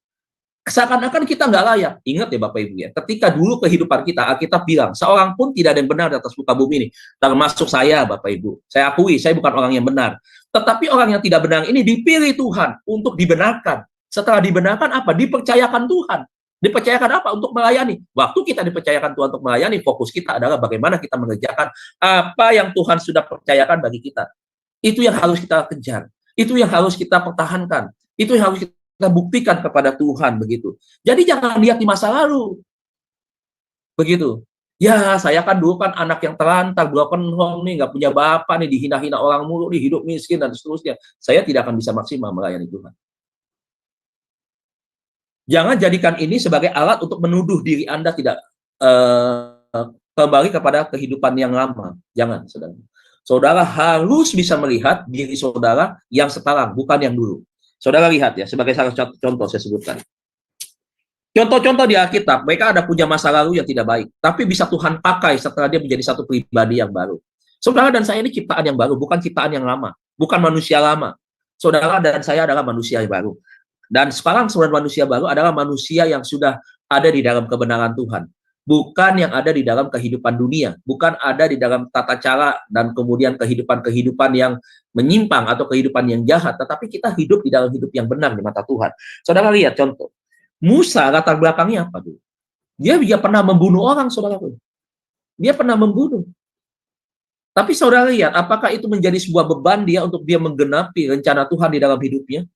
Seakan-akan kita nggak layak. Ingat ya Bapak Ibu ya, ketika dulu kehidupan kita, Alkitab bilang, seorang pun tidak ada yang benar di atas muka bumi ini. Termasuk saya Bapak Ibu. Saya akui, saya bukan orang yang benar. Tetapi orang yang tidak benar ini dipilih Tuhan untuk dibenarkan. Setelah dibenarkan apa? Dipercayakan Tuhan. Dipercayakan apa? Untuk melayani. Waktu kita dipercayakan Tuhan untuk melayani, fokus kita adalah bagaimana kita mengerjakan apa yang Tuhan sudah percayakan bagi kita. Itu yang harus kita kejar. Itu yang harus kita pertahankan. Itu yang harus kita buktikan kepada Tuhan begitu. Jadi jangan lihat di masa lalu. Begitu. Ya, saya kan dulu kan anak yang terlantar, broken home nih, nggak punya bapak nih, dihina-hina orang mulu nih, hidup miskin dan seterusnya. Saya tidak akan bisa maksimal melayani Tuhan. Jangan jadikan ini sebagai alat untuk menuduh diri Anda tidak kembali kepada kehidupan yang lama. Jangan, saudara. Saudara harus bisa melihat diri saudara yang sekarang, bukan yang dulu. Saudara lihat ya, sebagai salah satu contoh saya sebutkan. Contoh-contoh di Alkitab, mereka ada punya masa lalu yang tidak baik, tapi bisa Tuhan pakai setelah dia menjadi satu pribadi yang baru. Saudara dan saya ini ciptaan yang baru, bukan ciptaan yang lama, bukan manusia lama. Saudara dan saya adalah manusia yang baru. Dan sekarang saudara manusia baru adalah manusia yang sudah ada di dalam kebenaran Tuhan. Bukan yang ada di dalam kehidupan dunia, bukan ada di dalam tata cara dan kemudian kehidupan-kehidupan yang menyimpang atau kehidupan yang jahat, tetapi kita hidup di dalam hidup yang benar di mata Tuhan. Saudara lihat contoh, Musa latar belakangnya apa dulu? Dia pernah membunuh orang, saudara. Dia pernah membunuh. Tapi saudara lihat, apakah itu menjadi sebuah beban dia untuk dia menggenapi rencana Tuhan di dalam hidupnya?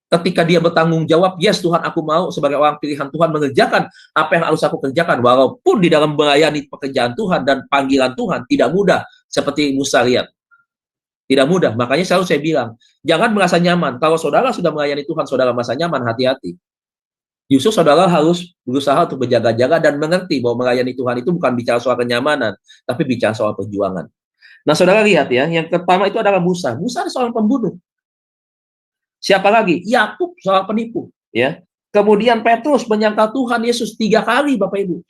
Ketika dia bertanggung jawab, yes Tuhan aku mau sebagai orang pilihan Tuhan mengerjakan apa yang harus aku kerjakan, walaupun di dalam melayani pekerjaan Tuhan dan panggilan Tuhan tidak mudah, seperti Musa lihat. Tidak mudah, makanya selalu saya bilang, jangan merasa nyaman. Kalau saudara sudah melayani Tuhan, saudara merasa nyaman, hati-hati. Justru saudara harus berusaha untuk berjaga-jaga dan mengerti bahwa melayani Tuhan itu bukan bicara soal kenyamanan, tapi bicara soal perjuangan. Nah saudara lihat ya, yang pertama itu adalah Musa. Musa adalah seorang pembunuh. Siapa lagi? Yakub, seorang penipu, ya. Kemudian Petrus menyangkal Tuhan Yesus 3 kali, Bapak Ibu.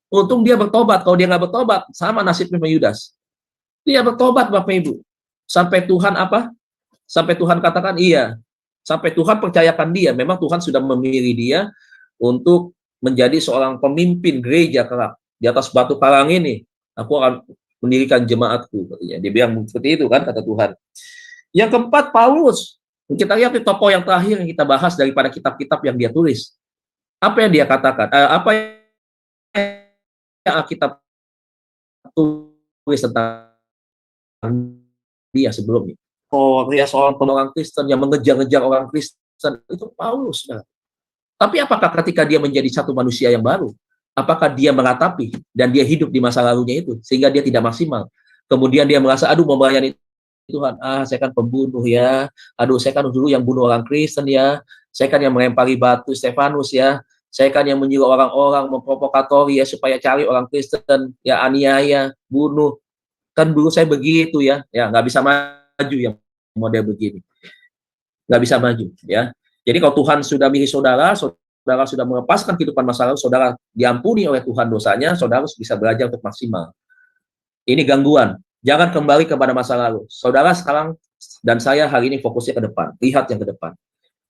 Untung dia bertobat. Kalau dia nggak bertobat, sama nasibnya sama Yudas. Dia bertobat, Bapak Ibu. Sampai Tuhan apa? Sampai Tuhan katakan iya. Sampai Tuhan percayakan dia. Memang Tuhan sudah memilih dia untuk menjadi seorang pemimpin gereja kelak. Di atas batu karang ini, aku akan mendirikan jemaatku. Katanya. Dia bilang seperti itu kan, kata Tuhan. Yang keempat, Paulus. Kita lihat di tokoh yang terakhir yang kita bahas daripada kitab-kitab yang dia tulis. Apa yang dia katakan? Apa yang kita tulis tentang dia sebelumnya? Oh, dia seorang orang Kristen yang mengejar-ngejar orang Kristen. Itu Paulus. Nah. Tapi apakah ketika dia menjadi satu manusia yang baru, apakah dia meratapi dan dia hidup di masa lalunya itu sehingga dia tidak maksimal? Kemudian dia merasa, aduh mau melayani Tuhan, saya kan pembunuh ya, aduh saya kan dulu yang bunuh orang Kristen ya, saya kan yang melempari batu Stefanus ya, saya kan yang menyuruh orang-orang memprovokatori ya supaya cari orang Kristen, ya aniaya, bunuh, kan dulu saya begitu ya, nggak bisa maju yang model begini, nggak bisa maju ya. Jadi kalau Tuhan sudah milih saudara, saudara sudah melepaskan kehidupan masa lalu, saudara diampuni oleh Tuhan dosanya, saudara bisa belajar untuk maksimal. Ini gangguan. Jangan kembali kepada masa lalu. Saudara sekarang dan saya hari ini fokusnya ke depan. Lihat yang ke depan.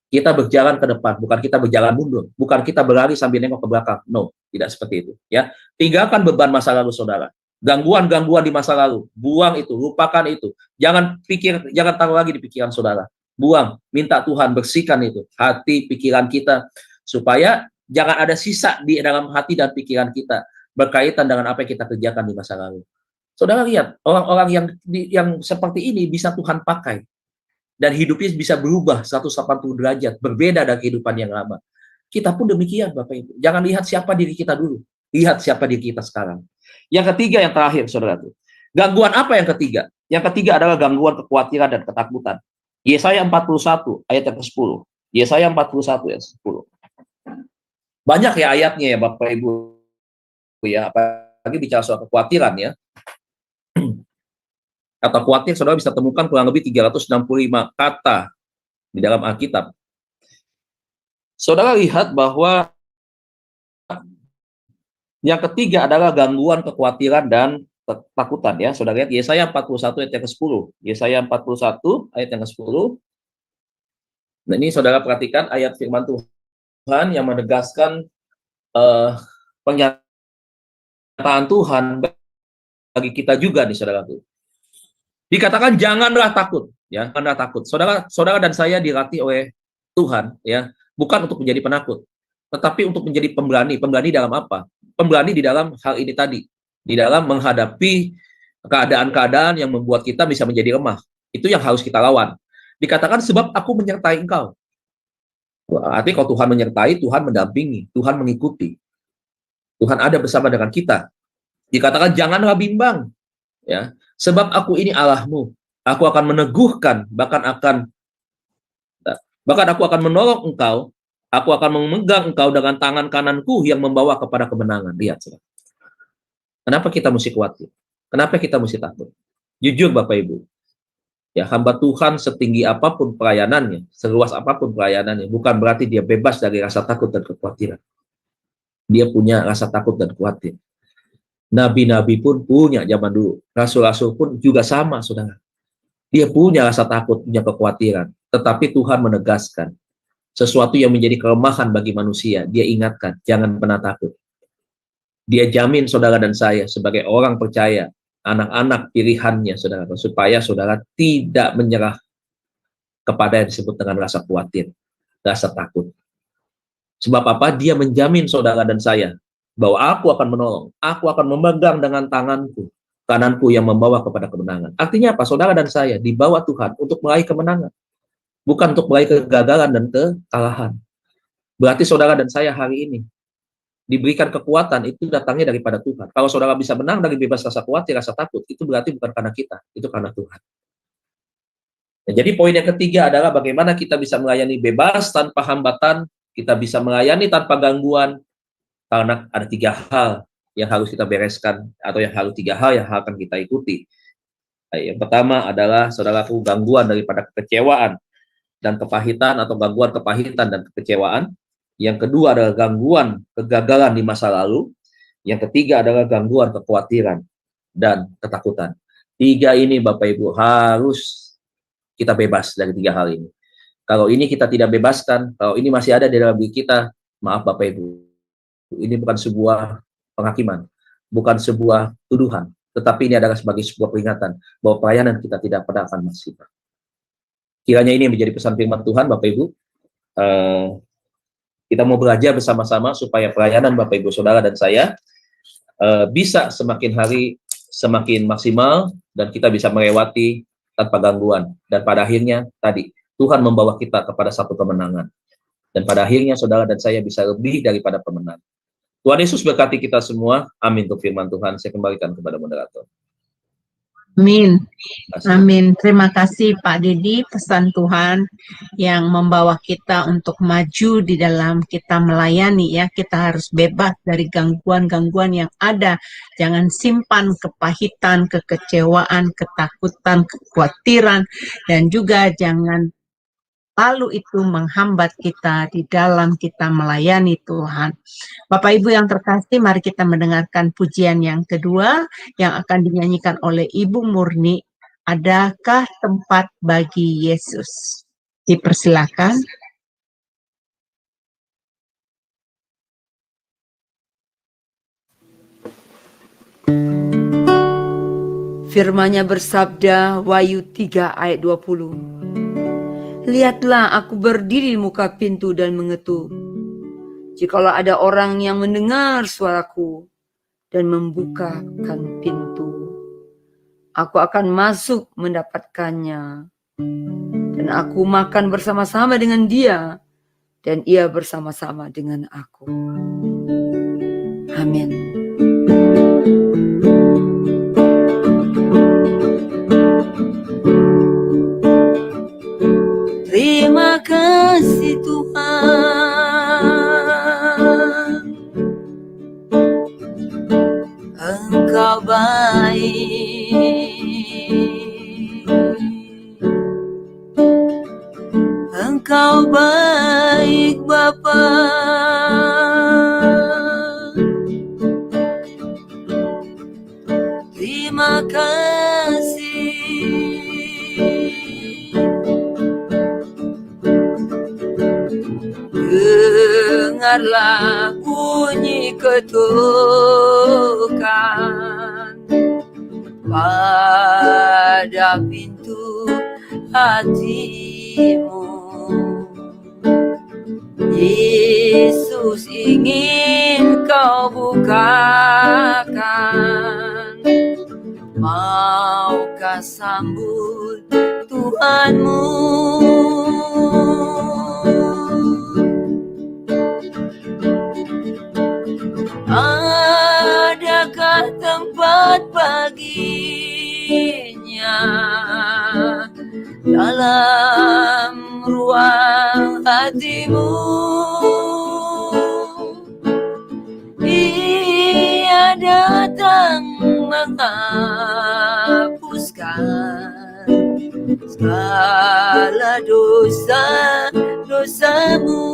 Kita berjalan ke depan, bukan kita berjalan mundur. Bukan kita berlari sambil nengok ke belakang. No, tidak seperti itu. Ya, tinggalkan beban masa lalu saudara. Gangguan-gangguan di masa lalu. Buang itu, lupakan itu. Jangan taruh lagi di pikiran saudara. Buang, minta Tuhan bersihkan itu. Hati, pikiran kita. Supaya jangan ada sisa di dalam hati dan pikiran kita. Berkaitan dengan apa yang kita kerjakan di masa lalu. Saudara lihat, orang-orang yang seperti ini bisa Tuhan pakai. dan hidupnya bisa berubah 180 derajat, berbeda dari kehidupan yang lama. Kita pun demikian, Bapak Ibu. Jangan lihat siapa diri kita dulu, lihat siapa diri kita sekarang. Yang ketiga, yang terakhir, saudara. Gangguan apa yang ketiga? Yang ketiga adalah gangguan kekhawatiran dan ketakutan. Yesaya 41 ayat yang ke-10. Yesaya 41 ayat 10. Banyak ya ayatnya ya Bapak Ibu ya, apalagi bicara soal kekhawatiran ya. Kata khawatir saudara bisa temukan kurang lebih 365 kata di dalam Alkitab. Saudara lihat bahwa yang ketiga adalah gangguan kekhawatiran dan ketakutan ya. Saudara lihat Yesaya 41 ayat yang ke-10. Yesaya 41 ayat yang ke-10. Nah, ini saudara perhatikan ayat firman Tuhan yang menegaskan pernyataan Tuhan bagi kita juga nih saudara. Dikatakan janganlah takut, ya, janganlah takut. Saudara dan saya dilatih oleh Tuhan, ya, bukan untuk menjadi penakut, tetapi untuk menjadi pemberani. Pemberani dalam apa? Pemberani di dalam hal ini tadi, di dalam menghadapi keadaan-keadaan yang membuat kita bisa menjadi lemah. Itu yang harus kita lawan. Dikatakan sebab aku menyertai engkau. Artinya kalau Tuhan menyertai, Tuhan mendampingi, Tuhan mengikuti. Tuhan ada bersama dengan kita. Dikatakan janganlah bimbang, ya. Sebab aku ini Allahmu, aku akan meneguhkan, bahkan aku akan menolong engkau, aku akan memegang engkau dengan tangan kananku yang membawa kepada kemenangan. Lihat, saudara. Kenapa kita mesti khawatir? Kenapa kita mesti takut? Jujur Bapak Ibu, ya, hamba Tuhan setinggi apapun pelayanannya, seluas apapun pelayanannya, bukan berarti dia bebas dari rasa takut dan kekhawatiran. Dia punya rasa takut dan khawatir. Nabi-nabi pun punya zaman dulu. Rasul-rasul pun juga sama, saudara. Dia punya rasa takut, punya kekhawatiran. Tetapi Tuhan menegaskan, sesuatu yang menjadi kelemahan bagi manusia, dia ingatkan, jangan pernah takut. Dia jamin saudara dan saya sebagai orang percaya, anak-anak pilihannya, saudara, supaya saudara tidak menyerah kepada yang disebut dengan rasa khawatir, rasa takut. Sebab apa? Dia menjamin saudara dan saya, bahwa aku akan menolong, aku akan memegang dengan kananku yang membawa kepada kemenangan. Artinya apa? Saudara dan saya dibawa Tuhan untuk meraih kemenangan, bukan untuk meraih kegagalan dan kekalahan. Berarti saudara dan saya hari ini diberikan kekuatan, itu datangnya daripada Tuhan. Kalau saudara bisa menang dari bebas rasa khawatir, rasa takut, itu berarti bukan karena kita, itu karena Tuhan. Nah, jadi poin yang ketiga adalah bagaimana kita bisa melayani bebas tanpa hambatan, kita bisa melayani tanpa gangguan, karena ada 3 hal yang harus kita bereskan, atau yang harus 3 hal yang akan kita ikuti. Yang pertama adalah, saudaraku, gangguan daripada kekecewaan dan kepahitan, atau gangguan kepahitan dan kekecewaan. Yang kedua adalah gangguan kegagalan di masa lalu. Yang ketiga adalah gangguan kekhawatiran dan ketakutan. 3 ini Bapak Ibu harus kita bebas dari 3 hal ini. Kalau ini kita tidak bebaskan, kalau ini masih ada di dalam diri kita, maaf Bapak Ibu, ini bukan sebuah penghakiman, bukan sebuah tuduhan, tetapi ini adalah sebagai sebuah peringatan bahwa pelayanan kita tidak pernah akan maksimal. Kiranya ini menjadi pesan firman Tuhan, Bapak Ibu. Kita mau belajar bersama-sama supaya pelayanan Bapak Ibu Saudara dan saya bisa semakin hari semakin maksimal, dan kita bisa melewati tanpa gangguan. Dan pada akhirnya tadi Tuhan membawa kita kepada satu kemenangan. Dan pada akhirnya saudara dan saya bisa lebih daripada pemenang. Tuhan Yesus berkati kita semua. Amin untuk firman Tuhan. Saya kembalikan kepada moderator. Amin. Amin. Terima kasih Pak Dedi, pesan Tuhan yang membawa kita untuk maju di dalam kita melayani ya. Kita harus bebas dari gangguan-gangguan yang ada. Jangan simpan kepahitan, kekecewaan, ketakutan, kekhawatiran, dan juga jangan lalu itu menghambat kita di dalam kita melayani Tuhan. Bapak Ibu yang terkasih, mari kita mendengarkan pujian yang kedua yang akan dinyanyikan oleh Ibu Murni. Adakah tempat bagi Yesus? Dipersilakan. Firman-Nya bersabda, Wahyu 3 ayat 20. Lihatlah, aku berdiri di muka pintu dan mengetuk. Jikalau ada orang yang mendengar suaraku dan membukakan pintu, aku akan masuk mendapatkannya Dan aku makan bersama-sama dengan dia, dan ia bersama-sama dengan aku. Amin. Terima kasih Tuhan, Engkau baik, Engkau baik Bapa. Terima kasih. Dengarlah bunyi ketukan pada pintu hatimu. Yesus ingin kau bukakan. Maukah sambut Tuhanmu? Adakah tempat baginya dalam ruang hatimu? Ia datang menghapuskan segala dosa-dosamu.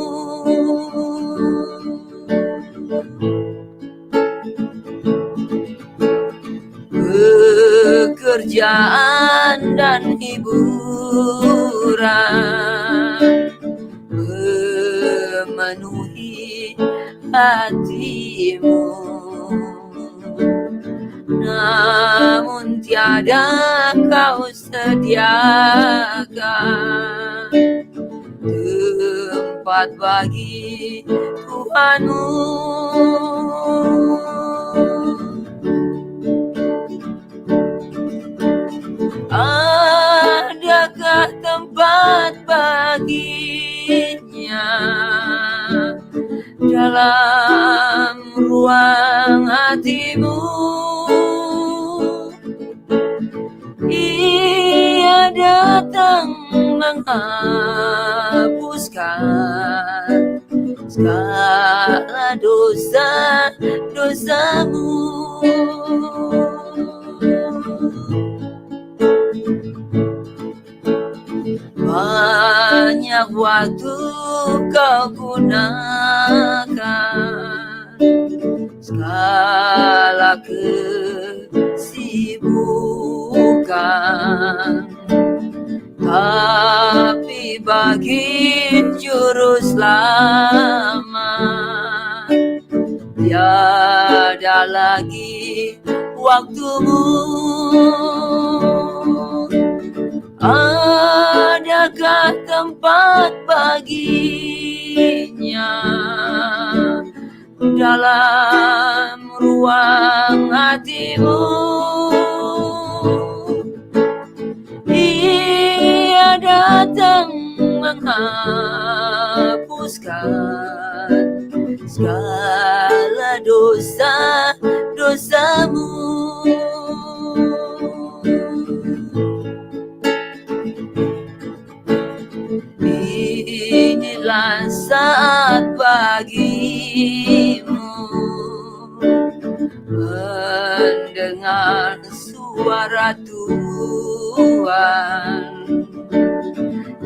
Pekerjaan dan hiburan memenuhi hatimu, namun tiada kau sediakan tempat bagi Tuhanmu. Adakah tempat baginya dalam ruang hatimu? Ia datang menghapuskan segala dosa-dosamu. Banyak waktu kau gunakan, segala kesibukan, tapi bagi juru selamat tiada lagi waktumu. Adakah tempat baginya dalam ruang hatimu? Ia datang menghapuskan segala dosa-dosamu. Inilah saat bagimu mendengar suara Tuhan.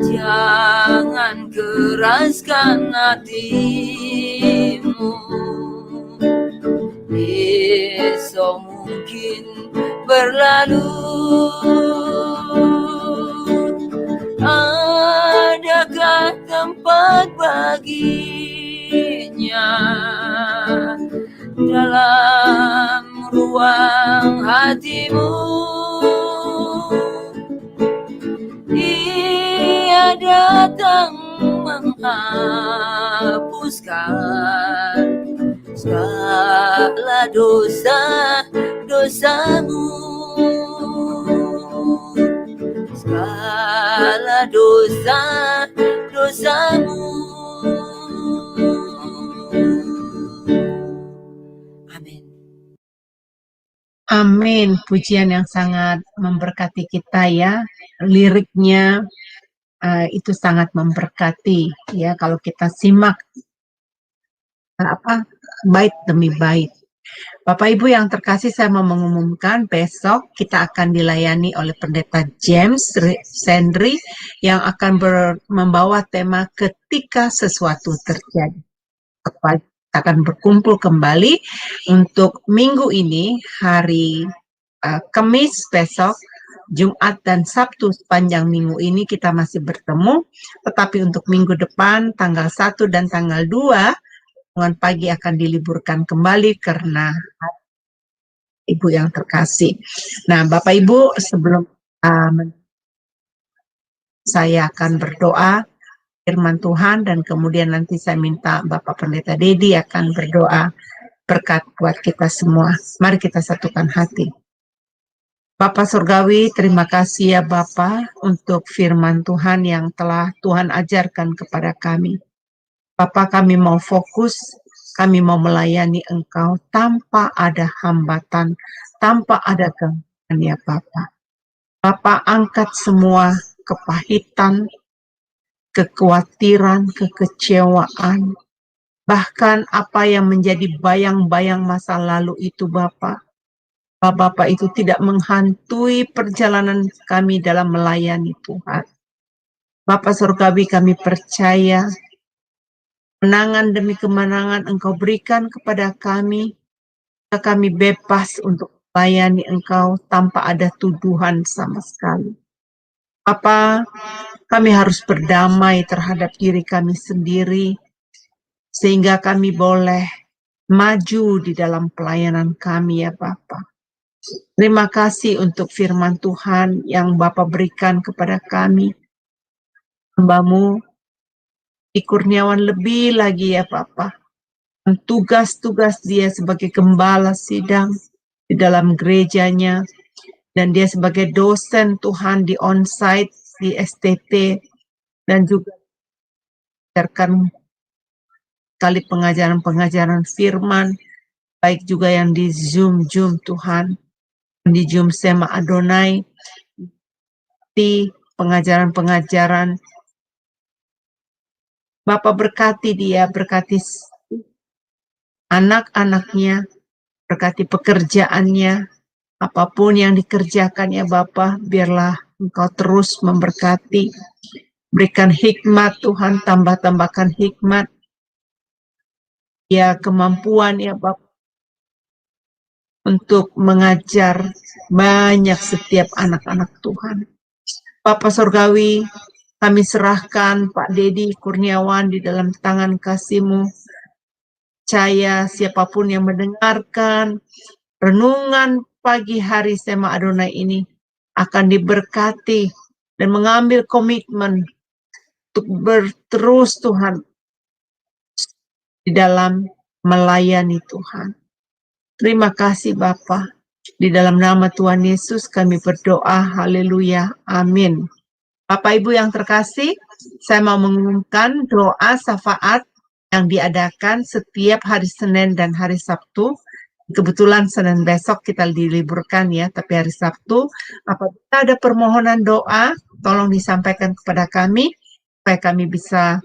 Jangan keraskan hatimu, esok mungkin berlalu. Adakah tempat baginya dalam ruang hatimu? Ia datang menghapuskan segala dosa-dosamu. Segala segala dosa-dosamu. Amin. Amin. Pujian yang sangat memberkati kita ya. Liriknya itu sangat memberkati ya kalau kita simak bait demi bait. Bapak Ibu yang terkasih, saya mau mengumumkan besok kita akan dilayani oleh Pendeta James Sendri yang akan membawa tema ketika sesuatu terjadi. Kita akan berkumpul kembali untuk minggu ini, hari Kamis besok, Jumat dan Sabtu sepanjang minggu ini kita masih bertemu, tetapi untuk minggu depan tanggal 1 dan tanggal 2 dengan pagi akan diliburkan kembali karena Ibu yang terkasih. Nah, Bapak Ibu, sebelum saya akan berdoa firman Tuhan dan kemudian nanti saya minta Bapak Pendeta Dedi akan berdoa berkat buat kita semua. Mari kita satukan hati. Bapak Surgawi, terima kasih ya Bapak untuk firman Tuhan yang telah Tuhan ajarkan kepada kami. Bapak, kami mau fokus, kami mau melayani Engkau tanpa ada hambatan, tanpa ada gangguan ya Bapak. Bapak angkat semua kepahitan, kekhawatiran, kekecewaan, bahkan apa yang menjadi bayang-bayang masa lalu itu Bapak. Bapak itu tidak menghantui perjalanan kami dalam melayani Tuhan. Bapak Surgawi, kami percaya kemenangan demi kemenangan Engkau berikan kepada kami bebas untuk melayani Engkau tanpa ada tuduhan sama sekali. Apa kami harus berdamai terhadap diri kami sendiri, sehingga kami boleh maju di dalam pelayanan kami ya Bapak. Terima kasih untuk firman Tuhan yang Bapak berikan kepada kami. Hamba-Mu di Kurniawan lebih lagi ya Bapak. Tugas-tugas dia sebagai gembala sidang di dalam gerejanya. Dan dia sebagai dosen Tuhan di onsite, di STT. Dan juga mengajarkan kali pengajaran-pengajaran firman. Baik juga yang di Zoom Tuhan. Di Zoom Sema Adonai, di pengajaran-pengajaran. Bapak berkati dia, berkati anak-anaknya, berkati pekerjaannya, apapun yang dikerjakan ya Bapak, biarlah Engkau terus memberkati, berikan hikmat Tuhan, tambahkan hikmat, ya kemampuan ya Bapak, untuk mengajar banyak setiap anak-anak Tuhan. Bapak Surgawi, kami serahkan Pak Dedi Kurniawan di dalam tangan kasih-Mu. Percaya siapapun yang mendengarkan renungan pagi hari Sema Adonai ini akan diberkati dan mengambil komitmen untuk berterus Tuhan di dalam melayani Tuhan. Terima kasih Bapa. Di dalam nama Tuhan Yesus kami berdoa. Haleluya. Amin. Bapak Ibu yang terkasih, saya mau mengumumkan doa syafaat yang diadakan setiap hari Senin dan hari Sabtu. Kebetulan Senin besok kita diliburkan ya, tapi hari Sabtu apabila ada permohonan doa, tolong disampaikan kepada kami supaya kami bisa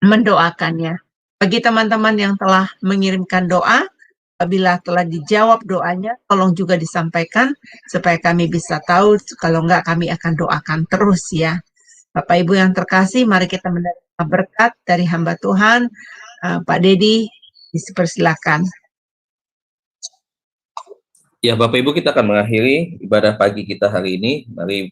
mendoakannya. Bagi teman-teman yang telah mengirimkan doa, apabila telah dijawab doanya, tolong juga disampaikan supaya kami bisa tahu, kalau enggak kami akan doakan terus ya. Bapak Ibu yang terkasih, mari kita menerima berkat dari hamba Tuhan. Pak Dedi, dipersilakan. Ya, Bapak Ibu, kita akan mengakhiri ibadah pagi kita hari ini. Mari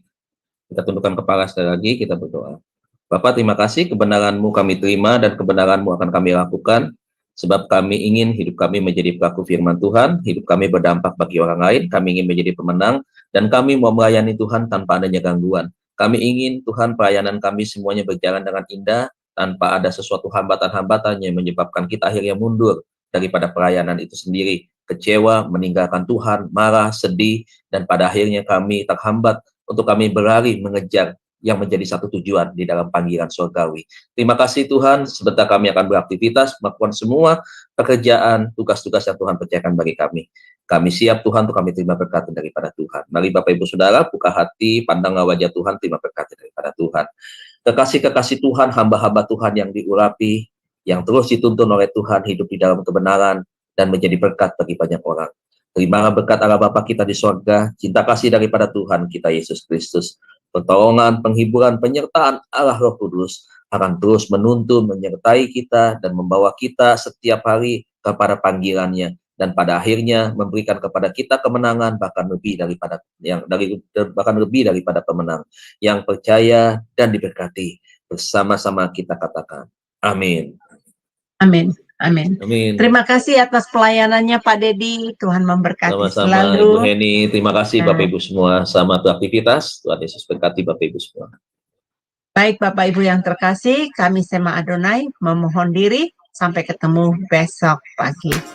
kita tundukkan kepala sekali lagi, kita berdoa. Bapak, terima kasih, kebenaran-Mu kami terima dan kebenaran-Mu akan kami lakukan. Sebab kami ingin hidup kami menjadi pelaku firman Tuhan, hidup kami berdampak bagi orang lain, kami ingin menjadi pemenang, dan kami mau melayani Tuhan tanpa adanya gangguan. Kami ingin Tuhan pelayanan kami semuanya berjalan dengan indah, tanpa ada sesuatu hambatan-hambatan yang menyebabkan kita akhirnya mundur daripada pelayanan itu sendiri. Kecewa, meninggalkan Tuhan, marah, sedih, dan pada akhirnya kami terhambat untuk kami berlari mengejar yang menjadi satu tujuan di dalam panggilan surgawi. Terima kasih Tuhan, sebentar kami akan beraktivitas, melakukan semua pekerjaan, tugas-tugas yang Tuhan percayakan bagi kami. Kami siap Tuhan untuk kami terima berkat daripada Tuhan. Mari Bapak Ibu Saudara, buka hati, pandanglah wajah Tuhan, terima berkat daripada Tuhan. Kekasih-kekasih Tuhan, hamba-hamba Tuhan yang diurapi, yang terus dituntun oleh Tuhan, hidup di dalam kebenaran, dan menjadi berkat bagi banyak orang. Terimalah berkat Allah Bapa kita di sorga, cinta kasih daripada Tuhan kita Yesus Kristus, pertolongan, penghiburan, penyertaan Allah Roh Kudus akan terus menuntun, menyertai kita, dan membawa kita setiap hari kepada panggilannya, dan pada akhirnya memberikan kepada kita kemenangan, bahkan lebih daripada pemenang, yang percaya dan diberkati. Bersama-sama kita katakan, amin. Amin. Amin. Amin. Terima kasih atas pelayanannya Pak Dedi. Tuhan memberkati Sama-sama selalu. Ibu Heni, terima kasih Bapak Ibu semua. Selamat beraktivitas. Tuhan Yesus berkati Bapak Ibu semua. Baik Bapak Ibu yang terkasih, kami Sema Adonai memohon diri. Sampai ketemu besok pagi.